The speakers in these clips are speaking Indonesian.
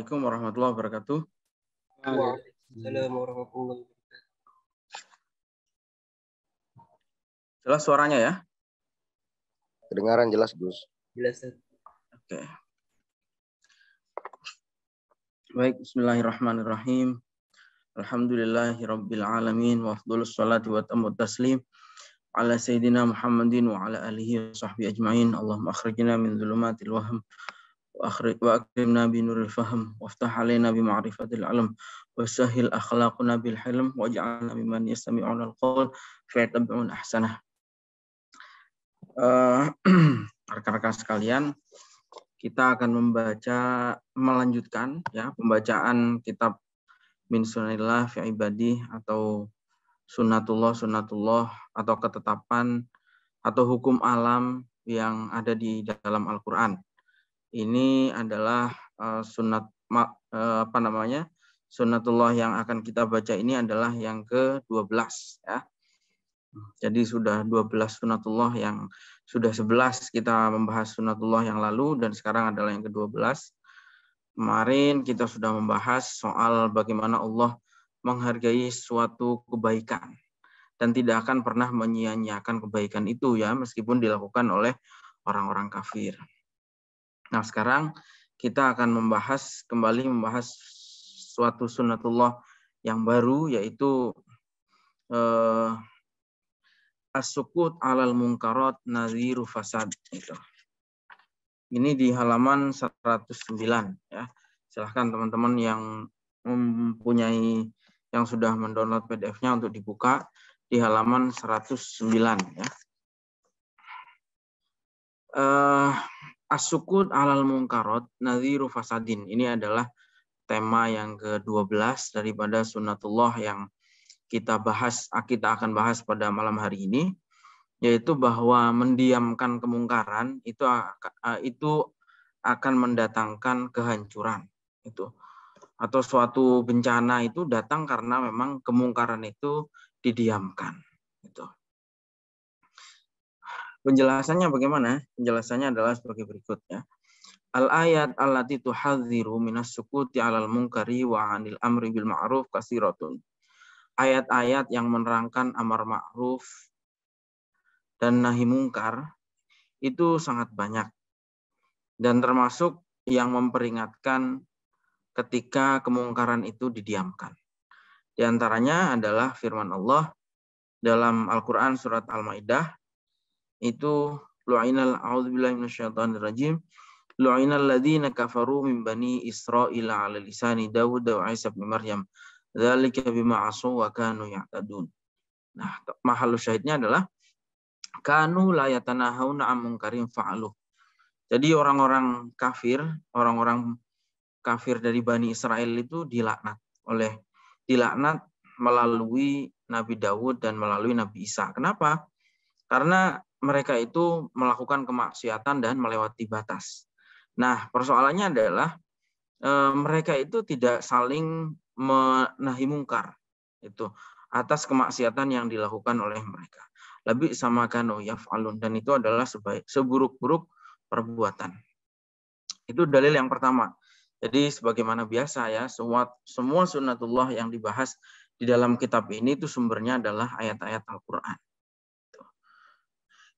Assalamualaikum warahmatullahi wabarakatuh. Waalaikumsalam warahmatullahi wabarakatuh. Jelas suaranya ya? Kedengaran jelas, Gus. Jelas. Oke. Baik, bismillahirrahmanirrahim. Alhamdulillahirabbil alamin wa afdhalus salati wa tammut taslim ala sayyidina Muhammadin wa ala alihi wa sahbihi ajmain. Allahumma akhrijna min dhulumatil wahm wa akrimna bi nuril fahm waftah alaina bi ma'rifatil alam wa sahhil akhlaquna bil hilm waj'alna mimman yastami'una al-qawl fa yattabi'una ahsanah. Rekan-rekan sekalian, kita akan melanjutkan ya pembacaan kitab Min Sunnillah fi Ibadi atau sunnatullah atau ketetapan atau hukum alam yang ada di dalam Al-Qur'an. Ini adalah sunnatullah yang akan kita baca ini adalah yang ke-12 ya. Jadi sudah 12 sunnatullah, yang sudah 11 kita membahas sunnatullah yang lalu dan sekarang adalah yang ke-12. Kemarin kita sudah membahas soal bagaimana Allah menghargai suatu kebaikan dan tidak akan pernah menyia-nyiakan kebaikan itu ya, meskipun dilakukan oleh orang-orang kafir. Nah, sekarang kita akan kembali membahas suatu sunnatullah yang baru, yaitu as-sukut 'alal munkarat nadhiru fasad itu. Ini di halaman 109 ya. Silahkan teman-teman yang sudah mendownload PDF-nya untuk dibuka di halaman 109 ya. As-sukut 'alal munkarat nadhiru fasadin. Ini adalah tema yang ke-12 daripada sunnatullah yang kita akan bahas pada malam hari ini, yaitu bahwa mendiamkan kemungkaran itu akan mendatangkan kehancuran itu, atau suatu bencana itu datang karena memang kemungkaran itu didiamkan itu. Penjelasannya bagaimana? Penjelasannya adalah sebagai berikut ya. Al-ayat allati tuhadziru minas sukuti 'alal munkari wa 'anil amri bil ma'ruf katsiratun. Ayat-ayat yang menerangkan amar ma'ruf dan nahi mungkar itu sangat banyak, dan termasuk yang memperingatkan ketika kemungkaran itu didiamkan. Di antaranya adalah firman Allah dalam Al-Quran surat Al-Maidah, itu a'udzubillahi minasyaitonir rajim, lu'inal ladzina kafaru min bani Israila 'ala lisani Dawud wa Isa bin Maryam dzalika bima asaw wa kanu ya'tadun. Nah, mahal syahidnya adalah kanu la yatanahawna 'an munkarin fa'aluh. Jadi orang-orang kafir dari Bani Israel itu dilaknat melalui Nabi Dawud dan melalui Nabi Isa. Kenapa? Karena mereka itu melakukan kemaksiatan dan melewati batas. Nah, persoalannya adalah mereka itu tidak saling menahi mungkar itu atas kemaksiatan yang dilakukan oleh mereka. Lebih sama kanu yaf'alun, dan itu adalah seburuk-buruk perbuatan. Itu dalil yang pertama. Jadi sebagaimana biasa ya, semua sunnatullah yang dibahas di dalam kitab ini itu sumbernya adalah ayat-ayat Al-Qur'an.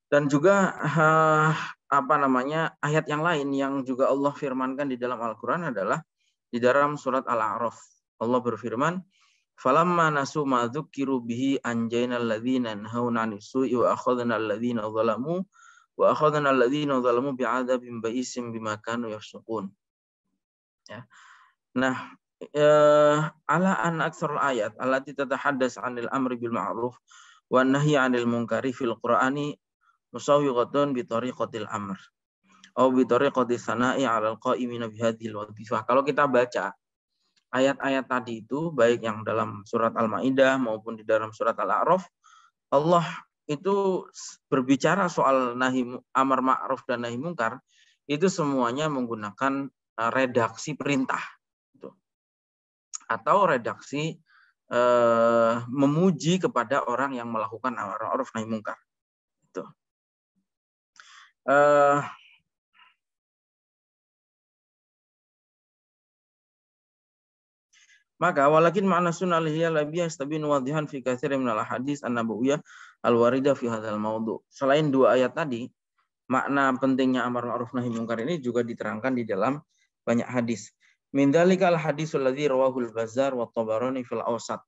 Dan juga ayat yang lain yang juga Allah firmankan di dalam Al-Qur'an adalah di dalam surat Al-A'raf. Allah berfirman, "Falamma nasu ma dzukiru bihi anjaynal ladzina yanhauna 'anis su'i wa akhadnal ladzina zalamu bi'adzabin ba'isin bima kanu yafsukun." Ya. Nah, ala an aktsarul ayat allati tatahaddas 'anil amri bil ma'ruf wan nahyi 'anil munkari fil Qur'ani musawwiqatun bi tariqatil amr atau bi tariqati sana'i 'alal qa'imina bihadhil wadhifah. Kalau kita baca ayat-ayat tadi itu, baik yang dalam surat Al-Maidah maupun di dalam surat Al-A'raf, Allah itu berbicara soal amar ma'ruf dan nahi mungkar, itu semuanya menggunakan redaksi perintah gitu, atau redaksi memuji kepada orang yang melakukan amar ma'ruf nahi mungkar itu. Maka walakin ma'na sunnah hiya labiyah istabinu wadihan fi katsirin minal hadis an-nabawiyyah al-waridah fi hadzal maudhu. Selain dua ayat tadi, makna pentingnya amar ma'ruf nahi munkar ini juga diterangkan di dalam banyak hadis. Min dzalikal hadisul ladzi rawahul Bazzar wa Tabarani fil Awsat.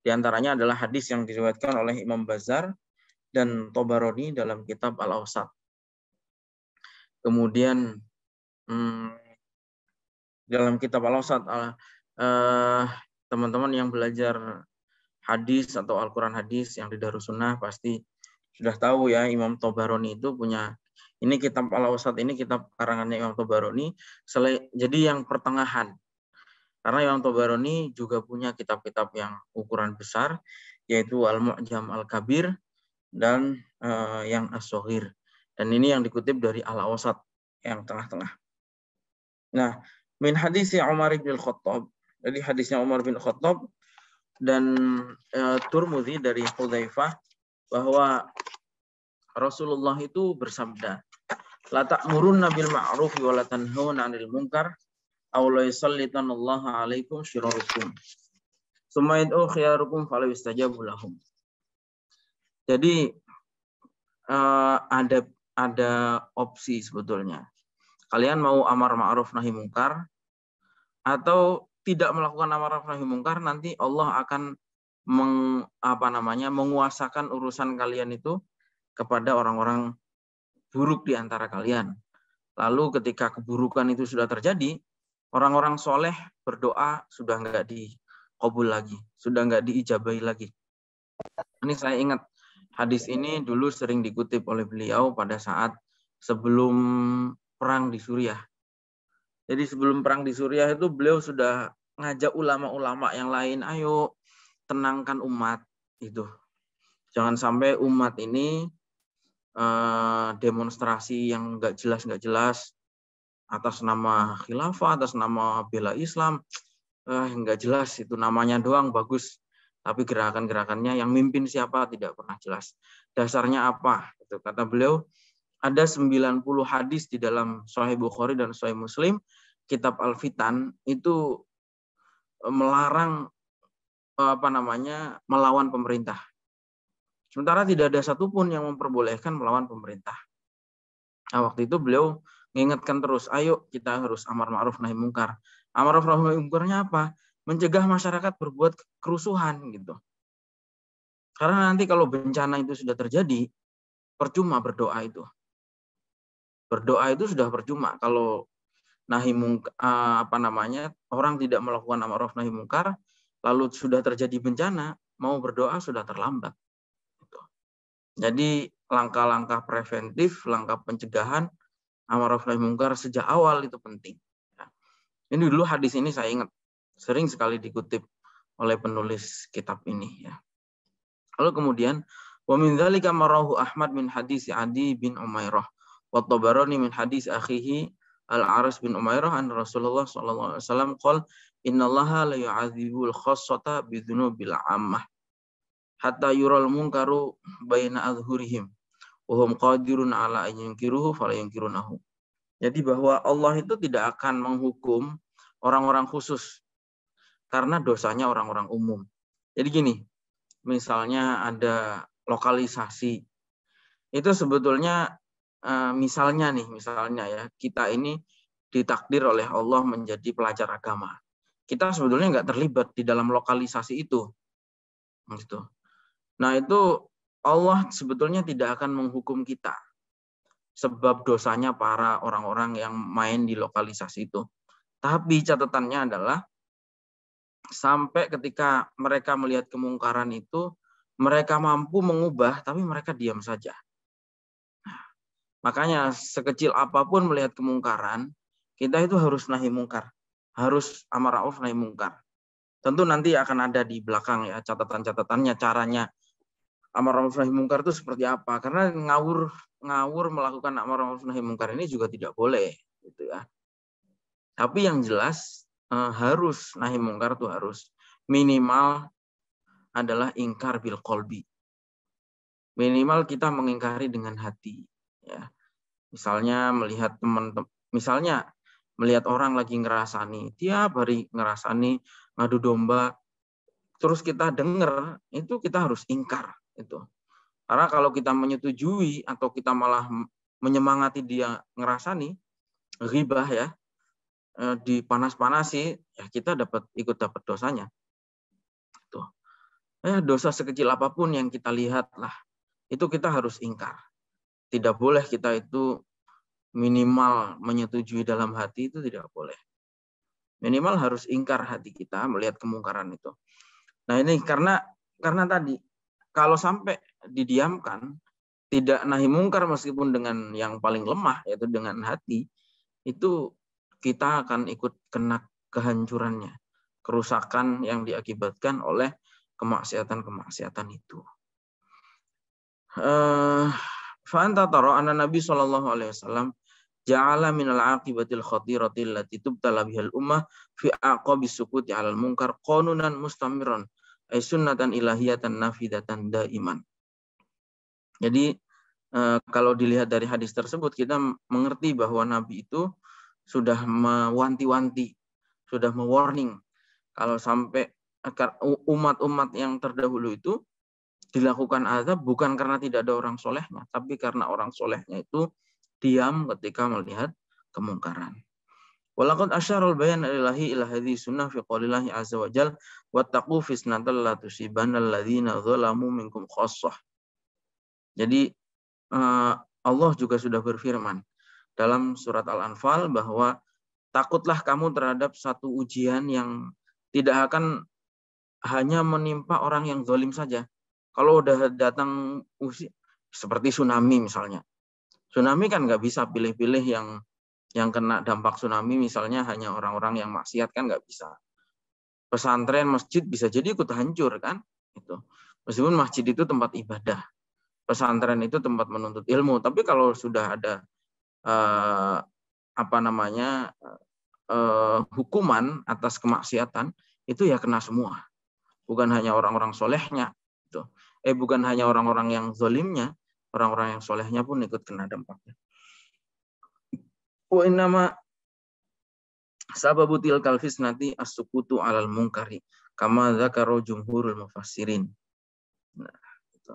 Di antaranya adalah hadis yang diriwayatkan oleh Imam Bazzar dan Tabarani dalam kitab Al-Awsat. Kemudian dalam kitab Al-Awsat, teman-teman yang belajar hadis atau Al-Quran hadis yang di Darussunnah pasti sudah tahu ya, Imam Tabarani itu punya, ini kitab Al-Awsat ini kitab karangannya Imam Tabarani, jadi yang pertengahan. Karena Imam Tabarani juga punya kitab-kitab yang ukuran besar, yaitu Al-Mu'jam Al-Kabir dan yang As-Shaghir. Dan ini yang dikutip dari Al-Awsat yang tengah-tengah. Nah, min hadis Umar bin Khattab. Jadi hadisnya Umar bin Khattab dan Turmudi dari Hudzaifah bahwa Rasulullah itu bersabda, la ta'murunna bil ma'ruf wa la tanhauna 'anil munkar aw la yusallitanallahu 'alaikum syirarukum. Summa yad'u khiyarukum fala yustajabu lahum. Jadi ada opsi sebetulnya. Kalian mau amar ma'ruf nahi munkar atau tidak melakukan amar ma'ruf nahi munkar, nanti Allah akan menguasakan urusan kalian itu kepada orang-orang buruk di antara kalian. Lalu ketika keburukan itu sudah terjadi, orang-orang soleh berdoa sudah nggak dikabul lagi, sudah nggak diijabahi lagi. Ini saya ingat hadis ini dulu sering dikutip oleh beliau pada saat sebelum perang di Suriah. Jadi sebelum perang di Suriah itu beliau sudah ngajak ulama-ulama yang lain, ayo tenangkan umat itu. Jangan sampai umat ini demonstrasi yang nggak jelas atas nama khilafah, atas nama bela Islam, nggak jelas, itu namanya doang bagus, tapi gerakan-gerakannya yang mimpin siapa tidak pernah jelas. Dasarnya apa? Itu kata beliau, ada 90 hadis di dalam Sahih Bukhari dan Sahih Muslim, kitab Al-Fitan itu melarang melawan pemerintah. Sementara tidak ada satupun yang memperbolehkan melawan pemerintah. Nah, waktu itu beliau mengingatkan terus, ayo kita harus amar ma'ruf nahi munkar. Amar ma'ruf nahi munkarnya apa? Mencegah masyarakat berbuat kerusuhan gitu. Karena nanti kalau bencana itu sudah terjadi, percuma berdoa itu. Berdoa itu sudah percuma kalau nahi munkar, orang tidak melakukan amar ma'ruf nahi munkar, lalu sudah terjadi bencana, mau berdoa sudah terlambat. Jadi langkah-langkah preventif, langkah pencegahan amar ma'ruf nahi munkar sejak awal itu penting. Ini dulu hadis ini saya ingat sering sekali dikutip oleh penulis kitab ini ya. Lalu kemudian wa min dzalika marahu Ahmad min hadis Adi bin Umairah wa Tabarani min hadis akhihi Al-Aras bin Umairah an Rasulullah sallallahu alaihi wasallam qol innallaha la yu'adzibul khassata bi dzunubil 'ammah hatta yural munkaru baina adhurihim wa hum qadirun ala an yunkiruhu fala yunkirunahu. Jadi bahwa Allah itu tidak akan menghukum orang-orang khusus karena dosanya orang-orang umum. Jadi gini, misalnya ada lokalisasi, itu sebetulnya misalnya ya, kita ini ditakdir oleh Allah menjadi pelajar agama. Kita sebetulnya nggak terlibat di dalam lokalisasi itu. Gitu. Nah itu Allah sebetulnya tidak akan menghukum kita sebab dosanya para orang-orang yang main di lokalisasi itu. Tapi catatannya adalah sampai ketika mereka melihat kemungkaran itu, mereka mampu mengubah, tapi mereka diam saja. Nah, makanya sekecil apapun melihat kemungkaran, kita itu harus nahi mungkar. Harus amar ma'ruf nahi mungkar. Tentu nanti akan ada di belakang ya catatan-catatannya, caranya amar ma'ruf nahi mungkar itu seperti apa. Karena ngawur melakukan amar ma'ruf nahi mungkar ini juga tidak boleh. Gitu ya. Tapi yang jelas harus nahi mungkar itu harus minimal adalah ingkar bil qalbi. Minimal kita mengingkari dengan hati ya. Misalnya melihat melihat orang lagi ngerasani, tiap hari ngerasani, ngadu domba, terus kita dengar, itu kita harus ingkar itu. Karena kalau kita menyetujui atau kita malah menyemangati dia ngerasani, ghibah ya, dipanas-panasi, ya kita ikut dapat dosanya. Tuh. Dosa sekecil apapun yang kita lihat lah, itu kita harus ingkar. Tidak boleh kita itu minimal menyetujui dalam hati, itu tidak boleh. Minimal harus ingkar hati kita melihat kemungkaran itu. Nah ini karena tadi kalau sampai didiamkan, tidak nahi mungkar meskipun dengan yang paling lemah yaitu dengan hati, itu kita akan ikut kena kehancurannya, kerusakan yang diakibatkan oleh kemaksiatan itu. Fa'anta tara anna Nabi sallallahu alaihi wasallam ja'ala minal aqibatil khatiratil lati tubtala bihal ummah fi aqabis sukuti 'alal munkar qanunan mustamiran ay sunnatan ilahiyatan nafidatan daiman. Jadi kalau dilihat dari hadis tersebut kita mengerti bahwa Nabi itu sudah mewanti-wanti, sudah mewarning kalau sampai umat-umat yang terdahulu itu dilakukan azab bukan karena tidak ada orang solehnya, tapi karena orang solehnya itu diam ketika melihat kemungkaran. Walaqad asyarul bayan ilahi ila hadhihi sunnah fi qaulillahi azza wa jalla wattaqu fitnatan la tusibanna alladziina dzalamu minkum khassah. Jadi Allah juga sudah berfirman dalam surat Al-Anfal bahwa takutlah kamu terhadap satu ujian yang tidak akan hanya menimpa orang yang zalim saja. Kalau udah datang seperti tsunami misalnya. Tsunami kan nggak bisa pilih-pilih yang kena dampak tsunami misalnya hanya orang-orang yang maksiat, kan nggak bisa. Pesantren, masjid bisa jadi ikut hancur kan. Itu. Meskipun masjid itu tempat ibadah. Pesantren itu tempat menuntut ilmu. Tapi kalau sudah ada hukuman atas kemaksiatan, itu ya kena semua. Bukan hanya orang-orang solehnya. Gitu. Bukan hanya orang-orang yang zalimnya, orang-orang yang solehnya pun ikut kena dampaknya. Wa innama sababu tilkal fisnati as-sukutu 'alal munkari kama dzakara jumhurul mufassirin. Nah, gitu.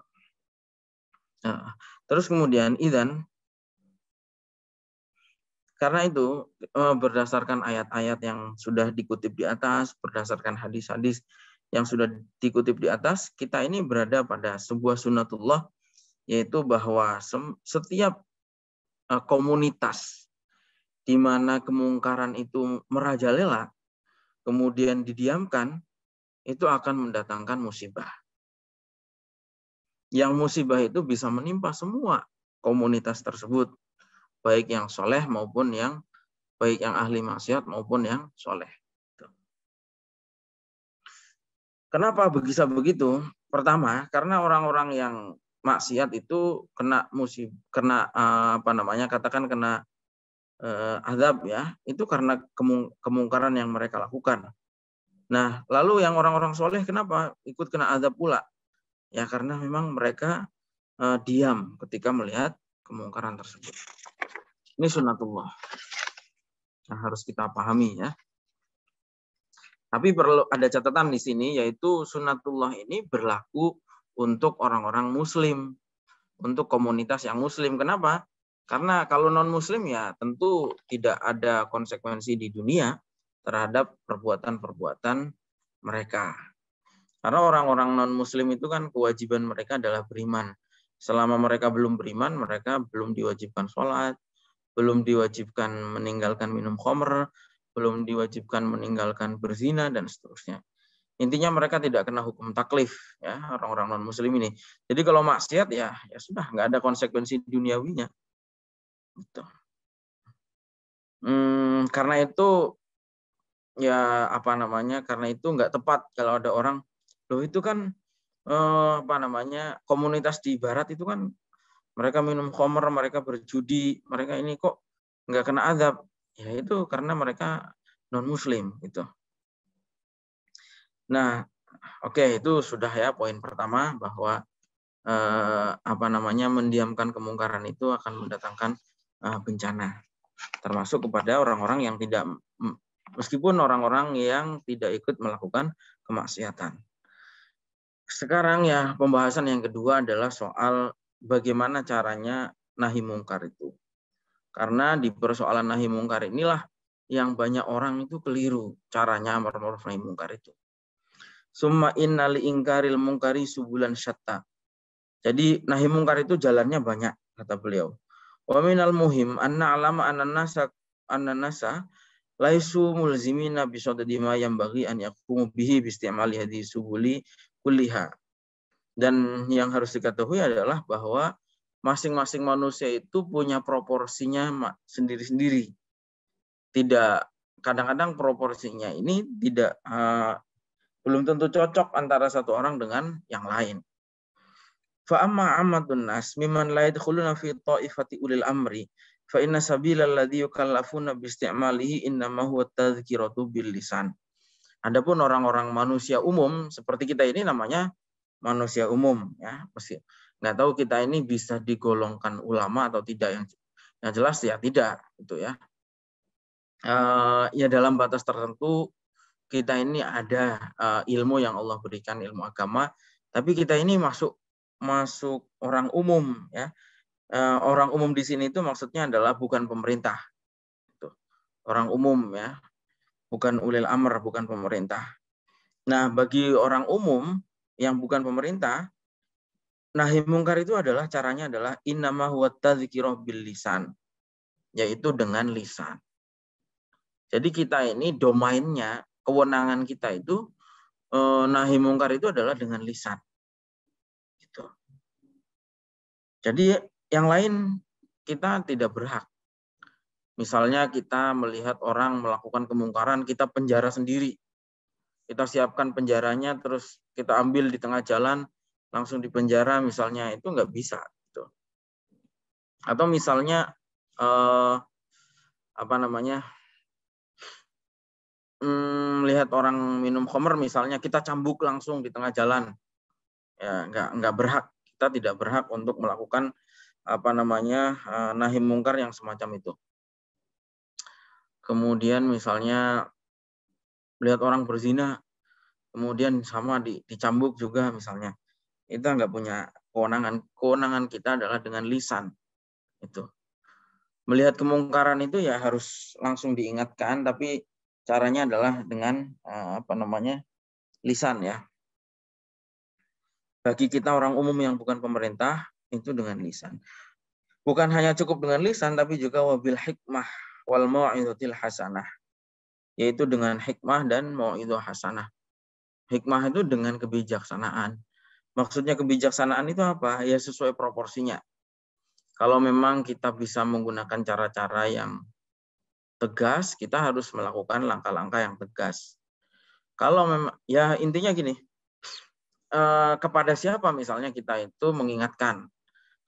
Nah, terus kemudian idzan karena itu berdasarkan ayat-ayat yang sudah dikutip di atas, berdasarkan hadis-hadis yang sudah dikutip di atas, kita ini berada pada sebuah sunnatullah, yaitu bahwa setiap komunitas di mana kemungkaran itu merajalela, kemudian didiamkan, itu akan mendatangkan musibah. Yang musibah itu bisa menimpa semua komunitas tersebut, baik yang soleh maupun yang ahli maksiat maupun yang soleh. Kenapa bisa begitu? Pertama, karena orang-orang yang maksiat itu kena azab ya, itu karena kemungkaran yang mereka lakukan. Nah, lalu yang orang-orang soleh kenapa ikut kena azab pula? Ya karena memang mereka diam ketika melihat kemungkaran tersebut. Ini sunnatullah yang harus kita pahami ya. Tapi perlu ada catatan di sini, yaitu sunnatullah ini berlaku untuk orang-orang muslim, untuk komunitas yang muslim. Kenapa? Karena kalau non-muslim ya tentu tidak ada konsekuensi di dunia terhadap perbuatan-perbuatan mereka. Karena orang-orang non-muslim itu kan kewajiban mereka adalah beriman. Selama mereka belum beriman, mereka belum diwajibkan sholat, belum diwajibkan meninggalkan minum khamr, belum diwajibkan meninggalkan berzina, dan seterusnya. Intinya mereka tidak kena hukum taklif, ya orang-orang non-muslim ini. Jadi kalau maksiat ya sudah, nggak ada konsekuensi duniawinya. Gitu. Karena itu ya karena itu nggak tepat kalau ada orang, loh itu kan komunitas di barat itu kan mereka minum khamr, mereka berjudi, mereka ini kok nggak kena azab. Ya itu karena mereka non-muslim gitu. Nah, oke, itu sudah ya poin pertama bahwa mendiamkan kemungkaran itu akan mendatangkan bencana. termasuk kepada orang-orang yang tidak, meskipun orang-orang yang tidak ikut melakukan kemaksiatan. Sekarang ya pembahasan yang kedua adalah soal bagaimana caranya nahi mungkar itu. Karena di persoalan nahi mungkar inilah yang banyak orang itu keliru caranya amar ma'ruf nahi mungkar itu. Summa inna li ingkaril mungkari subulan syatta. Jadi nahi mungkar itu jalannya banyak, kata beliau. Wa minal muhim anna alama anna nasa laisu mulzimina bi saddi ma yanbaghi an yaqumu bihi bi istimali hadhihi subuli kulliha. Dan yang harus diketahui adalah bahwa masing-masing manusia itu punya proporsinya sendiri-sendiri. Tidak, kadang-kadang proporsinya ini tidak belum tentu cocok antara satu orang dengan yang lain. Fa amma ammatun nas mimman la yadkhuluna fi ta'ifati ulil amri fa inna sabila alladhi yukallafuna bi istimalihi innama huwa tadhkiratu bil lisan. Adapun orang-orang manusia umum seperti kita ini namanya manusia umum ya, mesti nggak tahu kita ini bisa digolongkan ulama atau tidak, yang jelas ya tidak itu ya. Ya dalam batas tertentu kita ini ada ilmu yang Allah berikan, ilmu agama, tapi kita ini masuk orang umum ya. Orang umum di sini itu maksudnya adalah bukan pemerintah. Itu. Orang umum ya. Bukan ulil amr, bukan pemerintah. Nah, bagi orang umum yang bukan pemerintah, nahi mungkar itu adalah caranya adalah innama huwa tadzkirah bil lisan, yaitu dengan lisan. Jadi kita ini domainnya, kewenangan kita itu nahi mungkar itu adalah dengan lisan. Gitu. Jadi yang lain kita tidak berhak. Misalnya kita melihat orang melakukan kemungkaran, kita penjara sendiri. Kita siapkan penjaranya, terus kita ambil di tengah jalan, langsung dipenjara misalnya, itu nggak bisa. Gitu. Atau misalnya, melihat orang minum khamr misalnya, kita cambuk langsung di tengah jalan. Ya, nggak berhak. Kita tidak berhak untuk melakukan nahi mungkar yang semacam itu. Kemudian misalnya melihat orang berzina, kemudian sama dicambuk juga misalnya, kita nggak punya kewenangan. Kewenangan kita adalah dengan lisan. Itu. Melihat kemungkaran itu ya harus langsung diingatkan, tapi caranya adalah dengan lisan ya. Bagi kita orang umum yang bukan pemerintah itu dengan lisan. Bukan hanya cukup dengan lisan, tapi juga wabil hikmah wal mau'izatil hasanah, yaitu dengan hikmah dan mau'izah hasanah. Hikmah itu dengan kebijaksanaan. Maksudnya kebijaksanaan itu apa? Ya sesuai proporsinya. Kalau memang kita bisa menggunakan cara-cara yang tegas, kita harus melakukan langkah-langkah yang tegas. Kalau memang, ya intinya gini, kepada siapa misalnya kita itu mengingatkan.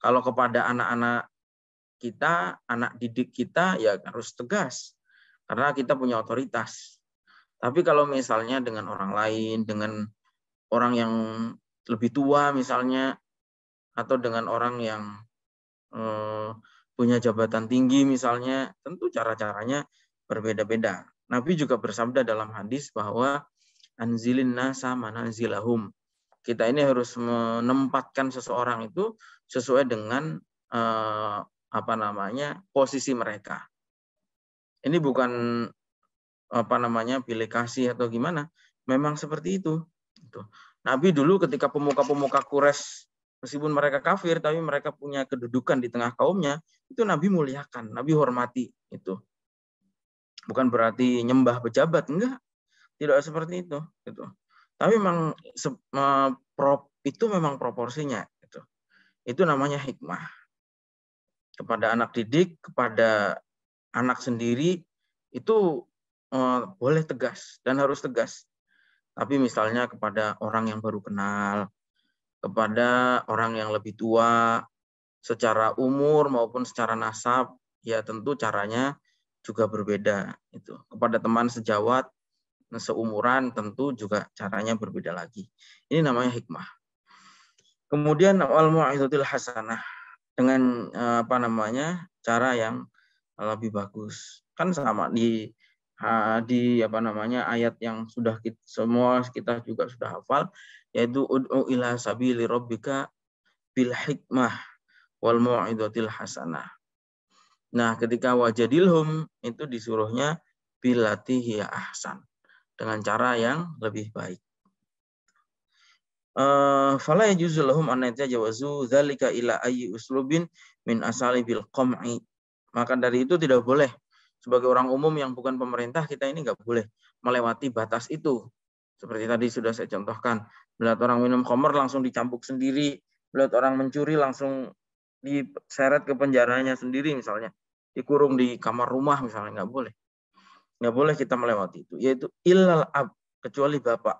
Kalau kepada anak-anak kita, anak didik kita, ya harus tegas. Karena kita punya otoritas. Tapi kalau misalnya dengan orang lain, dengan orang yang lebih tua misalnya, atau dengan orang yang punya jabatan tinggi misalnya, tentu cara-caranya berbeda-beda. Nabi juga bersabda dalam hadis bahwa anzilin nasa manazilahum. Kita ini harus menempatkan seseorang itu sesuai dengan posisi mereka. Ini bukan pilih kasih atau gimana, memang seperti itu. Nabi dulu ketika pemuka-pemuka Quraisy, meskipun mereka kafir, tapi mereka punya kedudukan di tengah kaumnya, itu Nabi muliakan, Nabi hormati itu. Bukan berarti nyembah pejabat, enggak, tidak seperti itu. Gitu. Tapi memang itu memang proporsinya. Gitu. Itu namanya hikmah. Kepada anak didik, kepada anak sendiri, itu boleh tegas dan harus tegas. Tapi misalnya kepada orang yang baru kenal, kepada orang yang lebih tua, secara umur maupun secara nasab, ya tentu caranya juga berbeda. Itu. Kepada teman sejawat, seumuran, tentu juga caranya berbeda lagi. Ini namanya hikmah. Kemudian wal mau'izatil hasanah, dengan cara yang lebih bagus. Kan sama di apa namanya ayat yang sudah semua kita juga sudah hafal, yaitu ud'u ila sabili rabbika bil hikmah wal mau'izatil hasanah. Nah, ketika wajadilhum itu disuruhnya billati hiya ahsan, dengan cara yang lebih baik. Fala yajuzu lahum an yatajawazu dzalika ila ayyi uslubin min asalibil qam'i. Maka dari itu tidak boleh sebagai orang umum yang bukan pemerintah, kita ini nggak boleh melewati batas itu. Seperti tadi sudah saya contohkan, melihat orang minum khamr langsung dicambuk sendiri, melihat orang mencuri langsung diseret ke penjaranya sendiri misalnya, dikurung di kamar rumah misalnya, nggak boleh. Nggak boleh kita melewati itu, yaitu illal ab, kecuali bapak,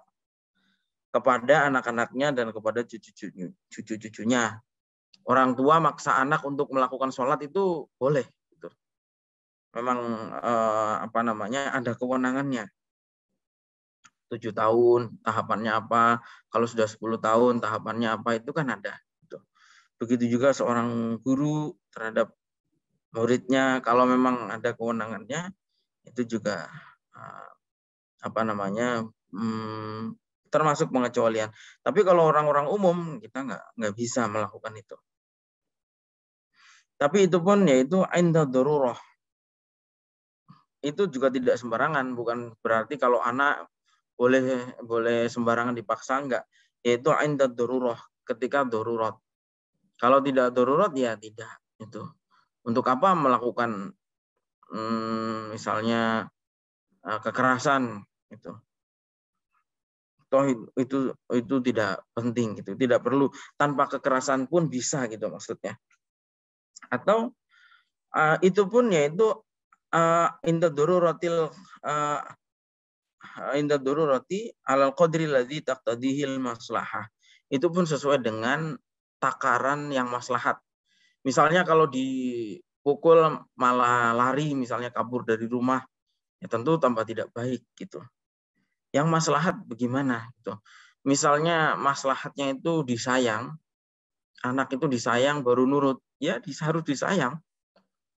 kepada anak-anaknya dan kepada cucu-cucunya. Orang tua maksa anak untuk melakukan sholat itu boleh. Gitu. Memang apa namanya ada kewenangannya. 7 tahun tahapannya apa, kalau sudah 10 tahun tahapannya apa, itu kan ada. Gitu. Begitu juga seorang guru terhadap muridnya, kalau memang ada kewenangannya, itu juga apa namanya termasuk pengecualian. Tapi kalau orang-orang umum kita nggak bisa melakukan itu. Tapi itu pun yaitu inda darurah. Itu juga tidak sembarangan, bukan berarti kalau anak boleh sembarangan dipaksa, enggak. Yaitu inda darurah, ketika darurat. Kalau tidak darurat ya tidak itu. Untuk apa melakukan misalnya kekerasan itu. Toh itu tidak penting gitu, tidak perlu, tanpa kekerasan pun bisa gitu maksudnya. Atau itu pun yaitu inda darurati alal qadri ladzi taqtadihil maslahah. Itu pun sesuai dengan takaran yang maslahat. Misalnya kalau dipukul malah lari, misalnya kabur dari rumah, ya tentu tambah tidak baik gitu. Yang maslahat bagaimana gitu. Misalnya maslahatnya itu disayang, anak itu disayang baru nurut, ya harus disayang.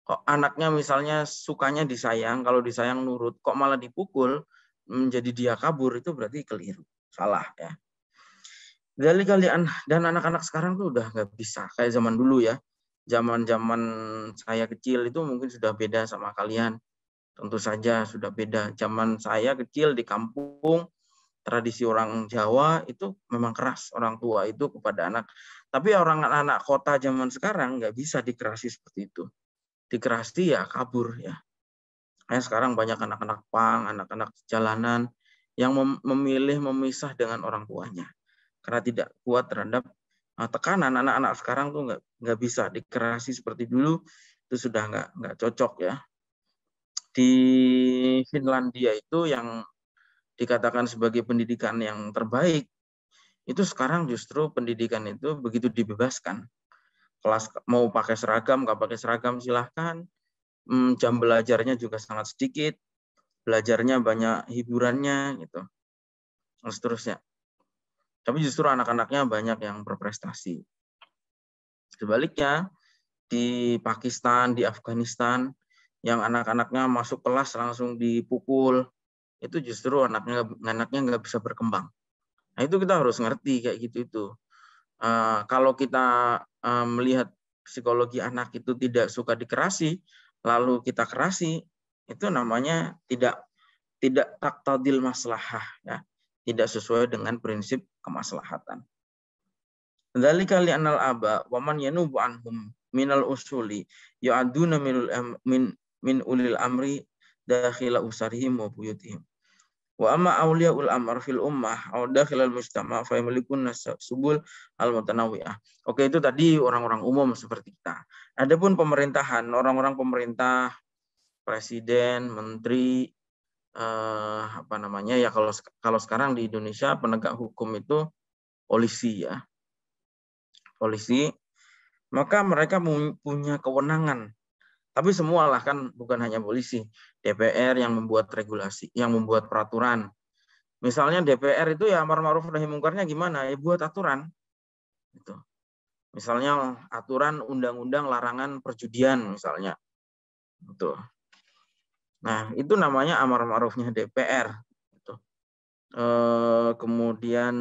Kok anaknya misalnya sukanya disayang, kalau disayang nurut, kok malah dipukul, menjadi dia kabur, itu berarti keliru, salah ya. Dan anak-anak sekarang tuh udah nggak bisa kayak zaman dulu ya. Zaman-zaman saya kecil itu mungkin sudah beda sama kalian. Tentu saja sudah beda. Zaman saya kecil di kampung, tradisi orang Jawa itu memang keras orang tua itu kepada anak. Tapi orang anak kota zaman sekarang nggak bisa dikerasi seperti itu. Dikerasi ya kabur ya. Sekarang banyak anak-anak pang, anak-anak jalanan yang memilih memisah dengan orang tuanya karena tidak kuat terhadap tekanan. Anak-anak sekarang tuh nggak bisa dikerasi seperti dulu, itu sudah nggak cocok ya. Di Finlandia itu yang dikatakan sebagai pendidikan yang terbaik, itu sekarang justru pendidikan itu begitu dibebaskan. Kelas mau pakai seragam, nggak pakai seragam silahkan. Jam belajarnya juga sangat sedikit. Belajarnya banyak hiburannya gitu. Dan seterusnya. Tapi justru anak-anaknya banyak yang berprestasi. Sebaliknya, di Pakistan, di Afghanistan, yang anak-anaknya masuk kelas langsung dipukul, itu justru anaknya nggak bisa berkembang. Nah itu kita harus ngerti kayak gitu itu. Kalau kita melihat psikologi anak itu tidak suka dikerasi, lalu kita kerasi, itu namanya tidak taqtadil maslahah, ya, tidak sesuai dengan prinsip kemaslahatan. Dzalika li anal aba wa man yanubu anhum minal usuli yu'aduna min ulil amri dakhila usarihim wa buyutihim. Wa amma awliyaul amr fil ummah aw dakhilal mujtama' fa yamlikun subul al mutanawwi'ah. Oke, itu tadi orang-orang umum seperti kita. Adapun pemerintahan, orang-orang pemerintah, presiden, menteri, apa namanya ya, kalau sekarang di Indonesia penegak hukum itu polisi ya. Polisi, maka mereka punya kewenangan. Tapi semualah kan, bukan hanya polisi. DPR yang membuat regulasi, yang membuat peraturan. Misalnya DPR itu ya amar ma'ruf nahi mungkarnya gimana? Ya buat aturan. Gitu. Misalnya aturan undang-undang larangan perjudian misalnya. Betul. Nah, itu namanya amar ma'rufnya DPR. Gitu. Kemudian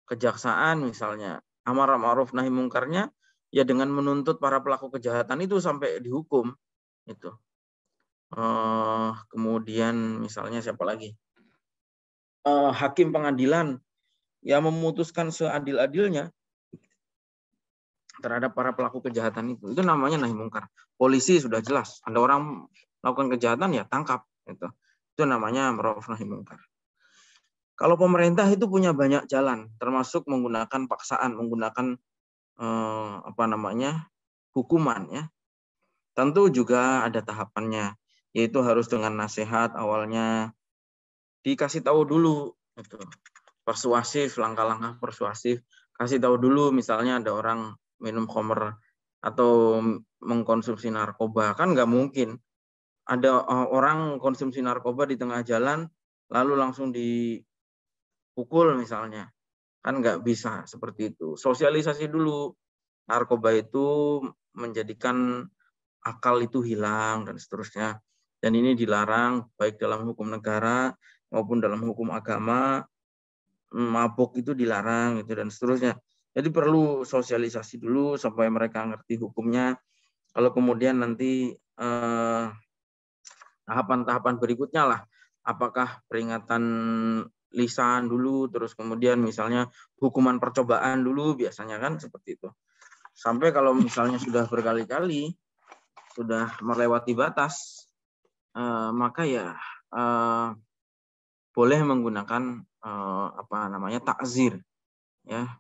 kejaksaan misalnya, amar ma'ruf nahi mungkarnya ya dengan menuntut para pelaku kejahatan itu sampai dihukum. Itu. Kemudian misalnya siapa lagi? Hakim pengadilan yang memutuskan seadil-adilnya terhadap para pelaku kejahatan itu namanya nahi mungkar. Polisi sudah jelas, ada orang melakukan kejahatan ya tangkap, itu namanya ma'ruf nahi mungkar. Kalau pemerintah itu punya banyak jalan, termasuk menggunakan paksaan, menggunakan hukuman ya. Tentu juga ada tahapannya, yaitu harus dengan nasihat awalnya, dikasih tahu dulu, gitu. Persuasif, langkah-langkah persuasif, kasih tahu dulu misalnya ada orang minum khamr atau mengkonsumsi narkoba, kan nggak mungkin ada orang konsumsi narkoba di tengah jalan lalu langsung dipukul misalnya, kan nggak bisa seperti itu. Sosialisasi dulu, narkoba itu menjadikan akal itu hilang dan seterusnya, dan ini dilarang baik dalam hukum negara maupun dalam hukum agama. Mabuk itu dilarang gitu dan seterusnya. Jadi perlu sosialisasi dulu supaya mereka ngerti hukumnya. Kalau kemudian nanti tahapan-tahapan berikutnya lah, apakah peringatan lisan dulu, terus kemudian misalnya hukuman percobaan dulu, biasanya kan seperti itu. Sampai kalau misalnya sudah berkali-kali, sudah melewati batas, maka ya boleh menggunakan takzir, ya.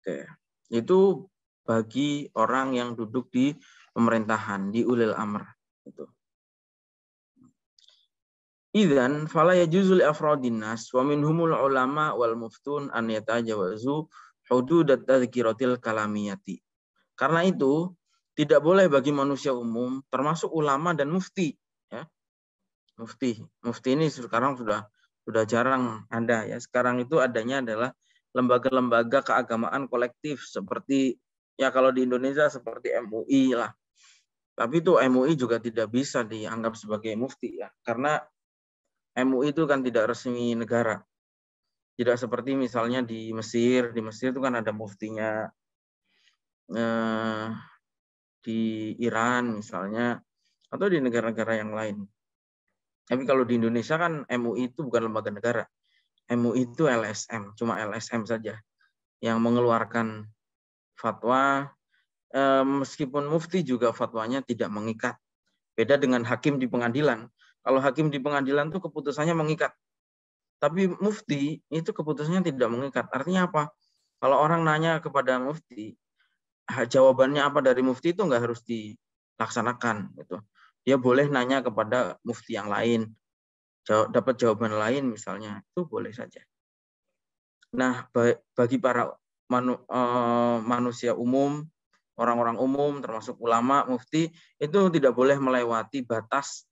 Oke. Itu bagi orang yang duduk di pemerintahan, di ulil amr. Itu. Idzan fala yajuzu li afradin nas wa minhumul ulama wal muftun an yatajawazu hudud at-tadhkiratil kalamiyati. Karena itu tidak boleh bagi manusia umum, termasuk ulama dan mufti, ya. Mufti ini sekarang sudah jarang ada ya. Sekarang itu adanya adalah lembaga-lembaga keagamaan kolektif seperti ya kalau di Indonesia seperti MUI lah. Tapi itu MUI juga tidak bisa dianggap sebagai mufti ya, karena MUI itu kan tidak resmi negara. Tidak seperti misalnya di Mesir itu kan ada muftinya. Di Iran misalnya atau di negara-negara yang lain. Tapi kalau di Indonesia kan MUI itu bukan lembaga negara. MUI itu LSM, cuma LSM saja yang mengeluarkan fatwa, meskipun mufti juga fatwanya tidak mengikat. Beda dengan hakim di pengadilan. Kalau hakim di pengadilan itu keputusannya mengikat. Tapi mufti itu keputusannya tidak mengikat. Artinya apa? Kalau orang nanya kepada mufti, jawabannya apa dari mufti itu nggak harus dilaksanakan. Gitu. Dia boleh nanya kepada mufti yang lain, dapat jawaban lain misalnya, itu boleh saja. Nah, bagi para manusia umum, orang-orang umum, termasuk ulama, mufti, itu tidak boleh melewati batas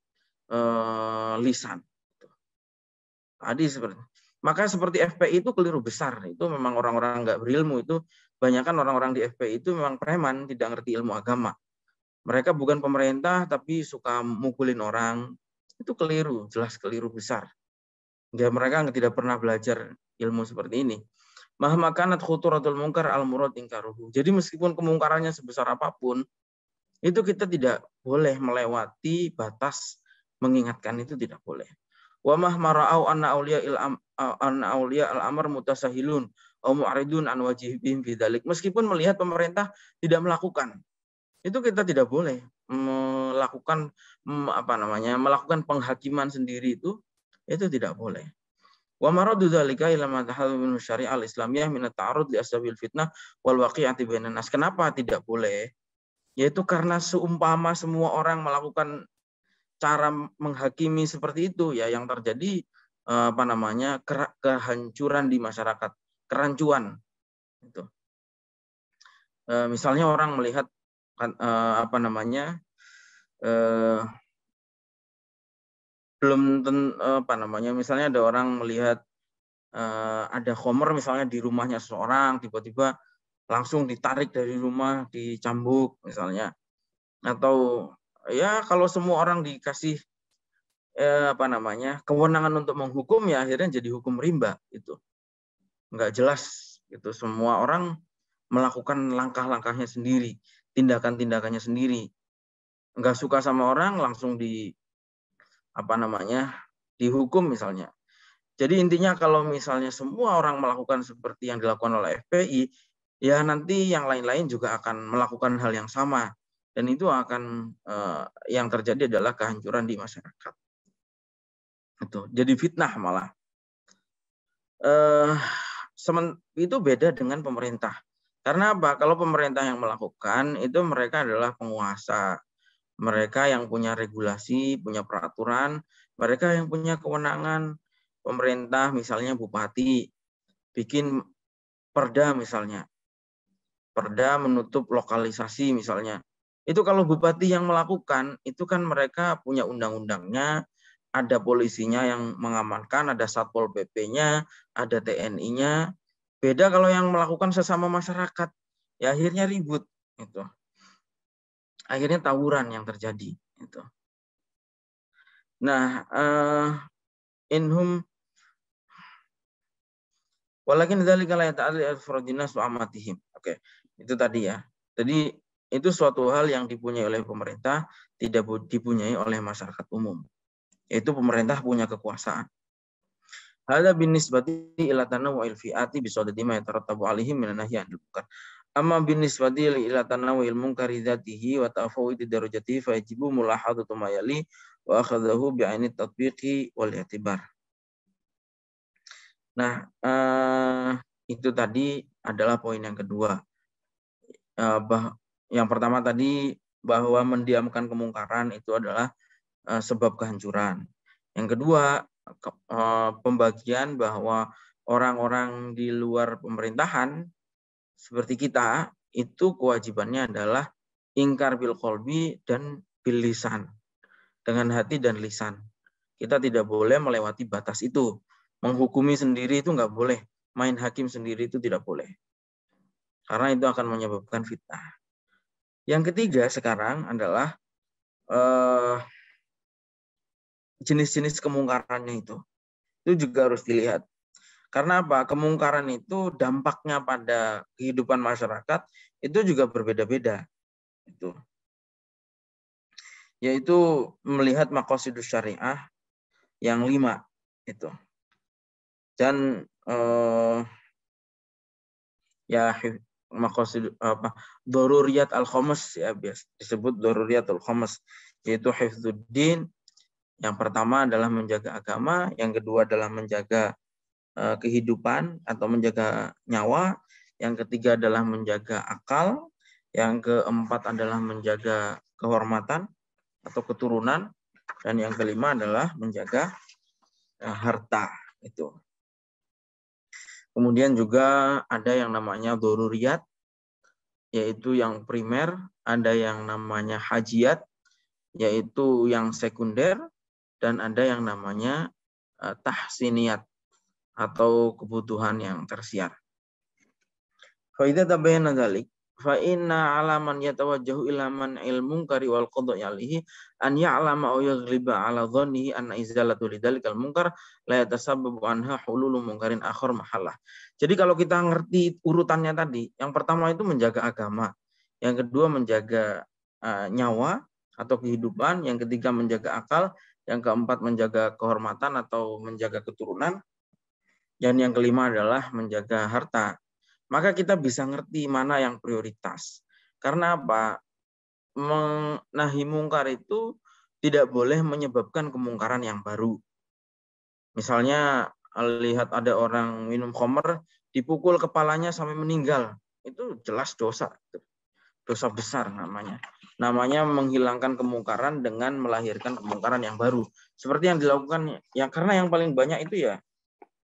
lisan. Tadi seperti, maka seperti FPI itu keliru besar. Itu memang orang-orang nggak berilmu. Itu banyakkan orang-orang di FPI itu memang preman, tidak ngerti ilmu agama. Mereka bukan pemerintah, tapi suka mukulin orang. Itu keliru, jelas keliru besar. Ya, mereka tidak pernah belajar ilmu seperti ini. Mahmakanat khuturatul mungkar al-murad ingkaruhu. Jadi meskipun kemungkarannya sebesar apapun, itu kita tidak boleh melewati batas mengingatkan, itu tidak boleh. Wa mahmara'au anna auliya al-amr mutasahilun au mu'ridun an wajibihim bidzalik. Meskipun melihat pemerintah tidak melakukan, itu kita tidak boleh melakukan melakukan penghakiman sendiri, itu tidak boleh. Wa maradu dzalika ila madhhab min syari'ah al-islamiyah min at-ta'arud li asbabil fitnah wal waqi'ati bainan nas. Kenapa tidak boleh? Yaitu karena seumpama semua orang melakukan cara menghakimi seperti itu, ya yang terjadi kehancuran di masyarakat, kerancuan. Itu. Misalnya orang melihat misalnya ada orang melihat ada khamr misalnya di rumahnya seseorang, tiba-tiba langsung ditarik dari rumah, dicambuk misalnya. atau ya kalau semua orang dikasih kewenangan untuk menghukum, ya akhirnya jadi hukum rimba itu nggak jelas gitu. Semua orang melakukan langkah-langkahnya sendiri, tindakan-tindakannya sendiri. Nggak suka sama orang langsung dihukum misalnya. Jadi intinya kalau misalnya semua orang melakukan seperti yang dilakukan oleh FPI, ya nanti yang lain-lain juga akan melakukan hal yang sama, dan itu akan yang terjadi adalah kehancuran di masyarakat. Itu jadi fitnah malah. Itu beda dengan pemerintah. Karena apa? Kalau pemerintah yang melakukan, itu mereka adalah penguasa. Mereka yang punya regulasi, punya peraturan, mereka yang punya kewenangan. Pemerintah misalnya bupati bikin perda misalnya. Perda menutup lokalisasi misalnya. Itu kalau bupati yang melakukan, itu kan mereka punya undang-undangnya, ada polisinya yang mengamankan, ada Satpol PP-nya, ada TNI-nya. Beda kalau yang melakukan sesama masyarakat. Ya akhirnya ribut itu. Akhirnya tawuran yang terjadi itu. Nah, inhum walakin dzalika la yata'alli al-furadinas wa amatihim. Oke, itu tadi ya. Jadi itu suatu hal yang dipunyai oleh pemerintah, tidak dipunyai oleh masyarakat umum. Yaitu pemerintah punya kekuasaan. Hadza binisbati ila tanawwu'il fi'ati bi sadadi ma yatarattabu 'alaihi min an-nahyi 'anil munkar. Amma binisbati ila tanawwu'il munkari dzatihi wa tafawudi darajatihi fa yajibu mulahadatu ma yali wa akhadhahu bi 'aini tatbiqi wal i'tibar. Nah, itu tadi adalah poin yang kedua. Yang pertama tadi bahwa mendiamkan kemungkaran itu adalah sebab kehancuran. Yang kedua, pembagian bahwa orang-orang di luar pemerintahan seperti kita itu kewajibannya adalah ingkar bil qalbi dan bil lisan, dengan hati dan lisan. Kita tidak boleh melewati batas itu. Menghukumi sendiri itu nggak boleh. Main hakim sendiri itu tidak boleh. Karena itu akan menyebabkan fitnah. Yang ketiga sekarang adalah jenis-jenis kemungkarannya itu juga harus dilihat. Karena apa? Kemungkaran itu dampaknya pada kehidupan masyarakat itu juga berbeda-beda. Itu. Yaitu melihat maqasidus syariah yang 5 itu. Dan maqasid daruriyat al-khamas ya, biasa disebut daruriyat al-khamas, yaitu hifdzuddin. Yang pertama adalah menjaga agama, yang kedua adalah menjaga kehidupan atau menjaga nyawa, yang ketiga adalah menjaga akal, yang keempat adalah menjaga kehormatan atau keturunan, dan yang kelima adalah menjaga harta itu. Kemudian juga ada yang namanya doruriyat, yaitu yang primer, ada yang namanya hajiyat, yaitu yang sekunder, dan ada yang namanya tahsiniyat atau kebutuhan yang tersiar. Fa idza tabayyana dzalik fa inna 'ala man yatawajjahu ila man ilmun kari wal qada'i 'alaihi an ya'lama aw yaghliba 'ala dhannihi anna izalatu lidzalikal munkar la yatasabbabu anha hululu munkarin akhar mahallah. Jadi kalau kita ngerti urutannya tadi, yang pertama itu menjaga agama, yang kedua menjaga nyawa atau kehidupan, yang ketiga menjaga akal, yang keempat menjaga kehormatan atau menjaga keturunan, dan yang kelima adalah menjaga harta. Maka kita bisa ngerti mana yang prioritas. Karena apa? Nahi mungkar itu tidak boleh menyebabkan kemungkaran yang baru. Misalnya lihat ada orang minum khamr, dipukul kepalanya sampai meninggal. Itu jelas dosa. Dosa besar namanya. Namanya menghilangkan kemungkaran dengan melahirkan kemungkaran yang baru. Seperti yang dilakukan, ya karena yang paling banyak itu ya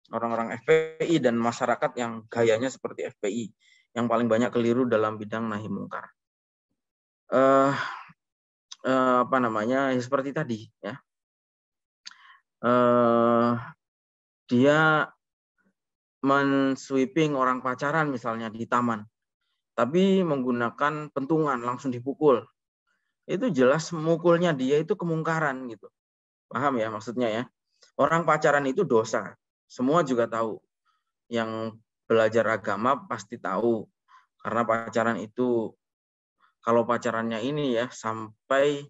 orang-orang FPI dan masyarakat yang gayanya seperti FPI, yang paling banyak keliru dalam bidang nahi mungkar. Seperti tadi ya. Dia men-sweeping orang pacaran misalnya di taman, tapi menggunakan pentungan langsung dipukul. itu jelas mukulnya dia itu kemungkaran gitu. Paham ya maksudnya ya? Orang pacaran itu dosa. Semua juga tahu. Yang belajar agama pasti tahu. Karena pacaran itu, kalau pacarannya ini ya sampai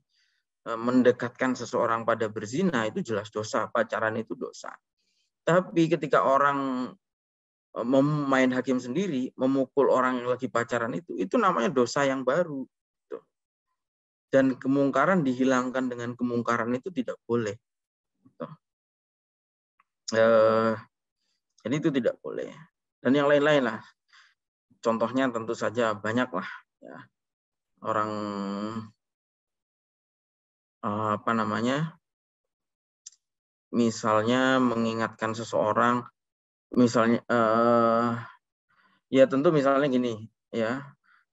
mendekatkan seseorang pada berzina, itu jelas dosa. Pacaran itu dosa. Tapi ketika orang main hakim sendiri, memukul orang yang lagi pacaran itu namanya dosa yang baru. Dan kemungkaran dihilangkan dengan kemungkaran itu tidak boleh. Jadi itu tidak boleh. Dan yang lain-lain lah. Contohnya tentu saja banyak lah. Ya. Orang apa namanya? Misalnya mengingatkan seseorang, misalnya ya tentu misalnya gini ya,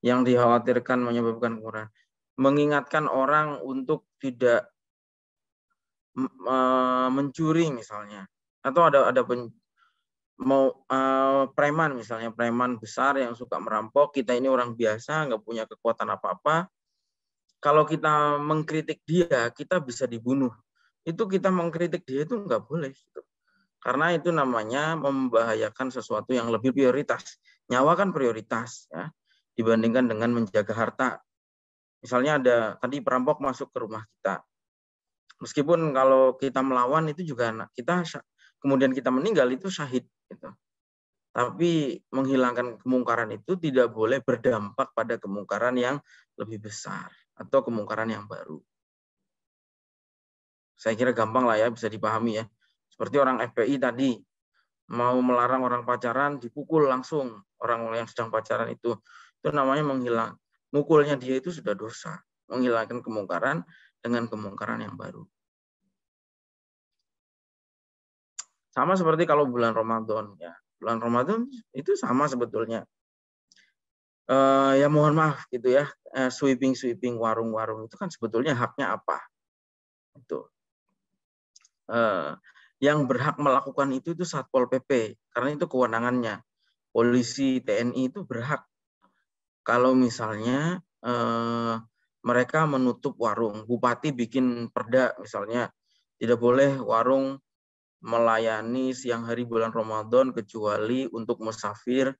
yang dikhawatirkan menyebabkan kemungkaran. Mengingatkan orang untuk tidak mencuri misalnya, atau ada preman misalnya, preman besar yang suka merampok, kita ini orang biasa nggak punya kekuatan apa-apa, kalau kita mengkritik dia kita bisa dibunuh. Itu kita mengkritik dia itu nggak boleh gitu. Karena itu namanya membahayakan sesuatu yang lebih prioritas. Nyawa kan prioritas ya, dibandingkan dengan menjaga harta. Misalnya ada tadi perampok masuk ke rumah kita. Meskipun kalau kita melawan itu juga kita, kemudian kita meninggal itu syahid gitu. Tapi menghilangkan kemungkaran itu tidak boleh berdampak pada kemungkaran yang lebih besar atau kemungkaran yang baru. Saya kira gampang lah ya, bisa dipahami ya. Seperti orang FPI tadi mau melarang orang pacaran, dipukul langsung orang yang sedang pacaran itu namanya mukulnya dia itu sudah dosa, menghilangkan kemungkaran dengan kemungkaran yang baru. Sama seperti kalau bulan Ramadan ya, bulan Ramadan itu sama sebetulnya. Ya mohon maaf gitu ya, sweeping warung-warung itu kan sebetulnya haknya apa? Itu yang berhak melakukan itu Satpol PP karena itu kewenangannya. Polisi, TNI itu berhak kalau misalnya mereka menutup warung, bupati bikin perda misalnya tidak boleh warung melayani siang hari bulan Ramadan kecuali untuk musafir,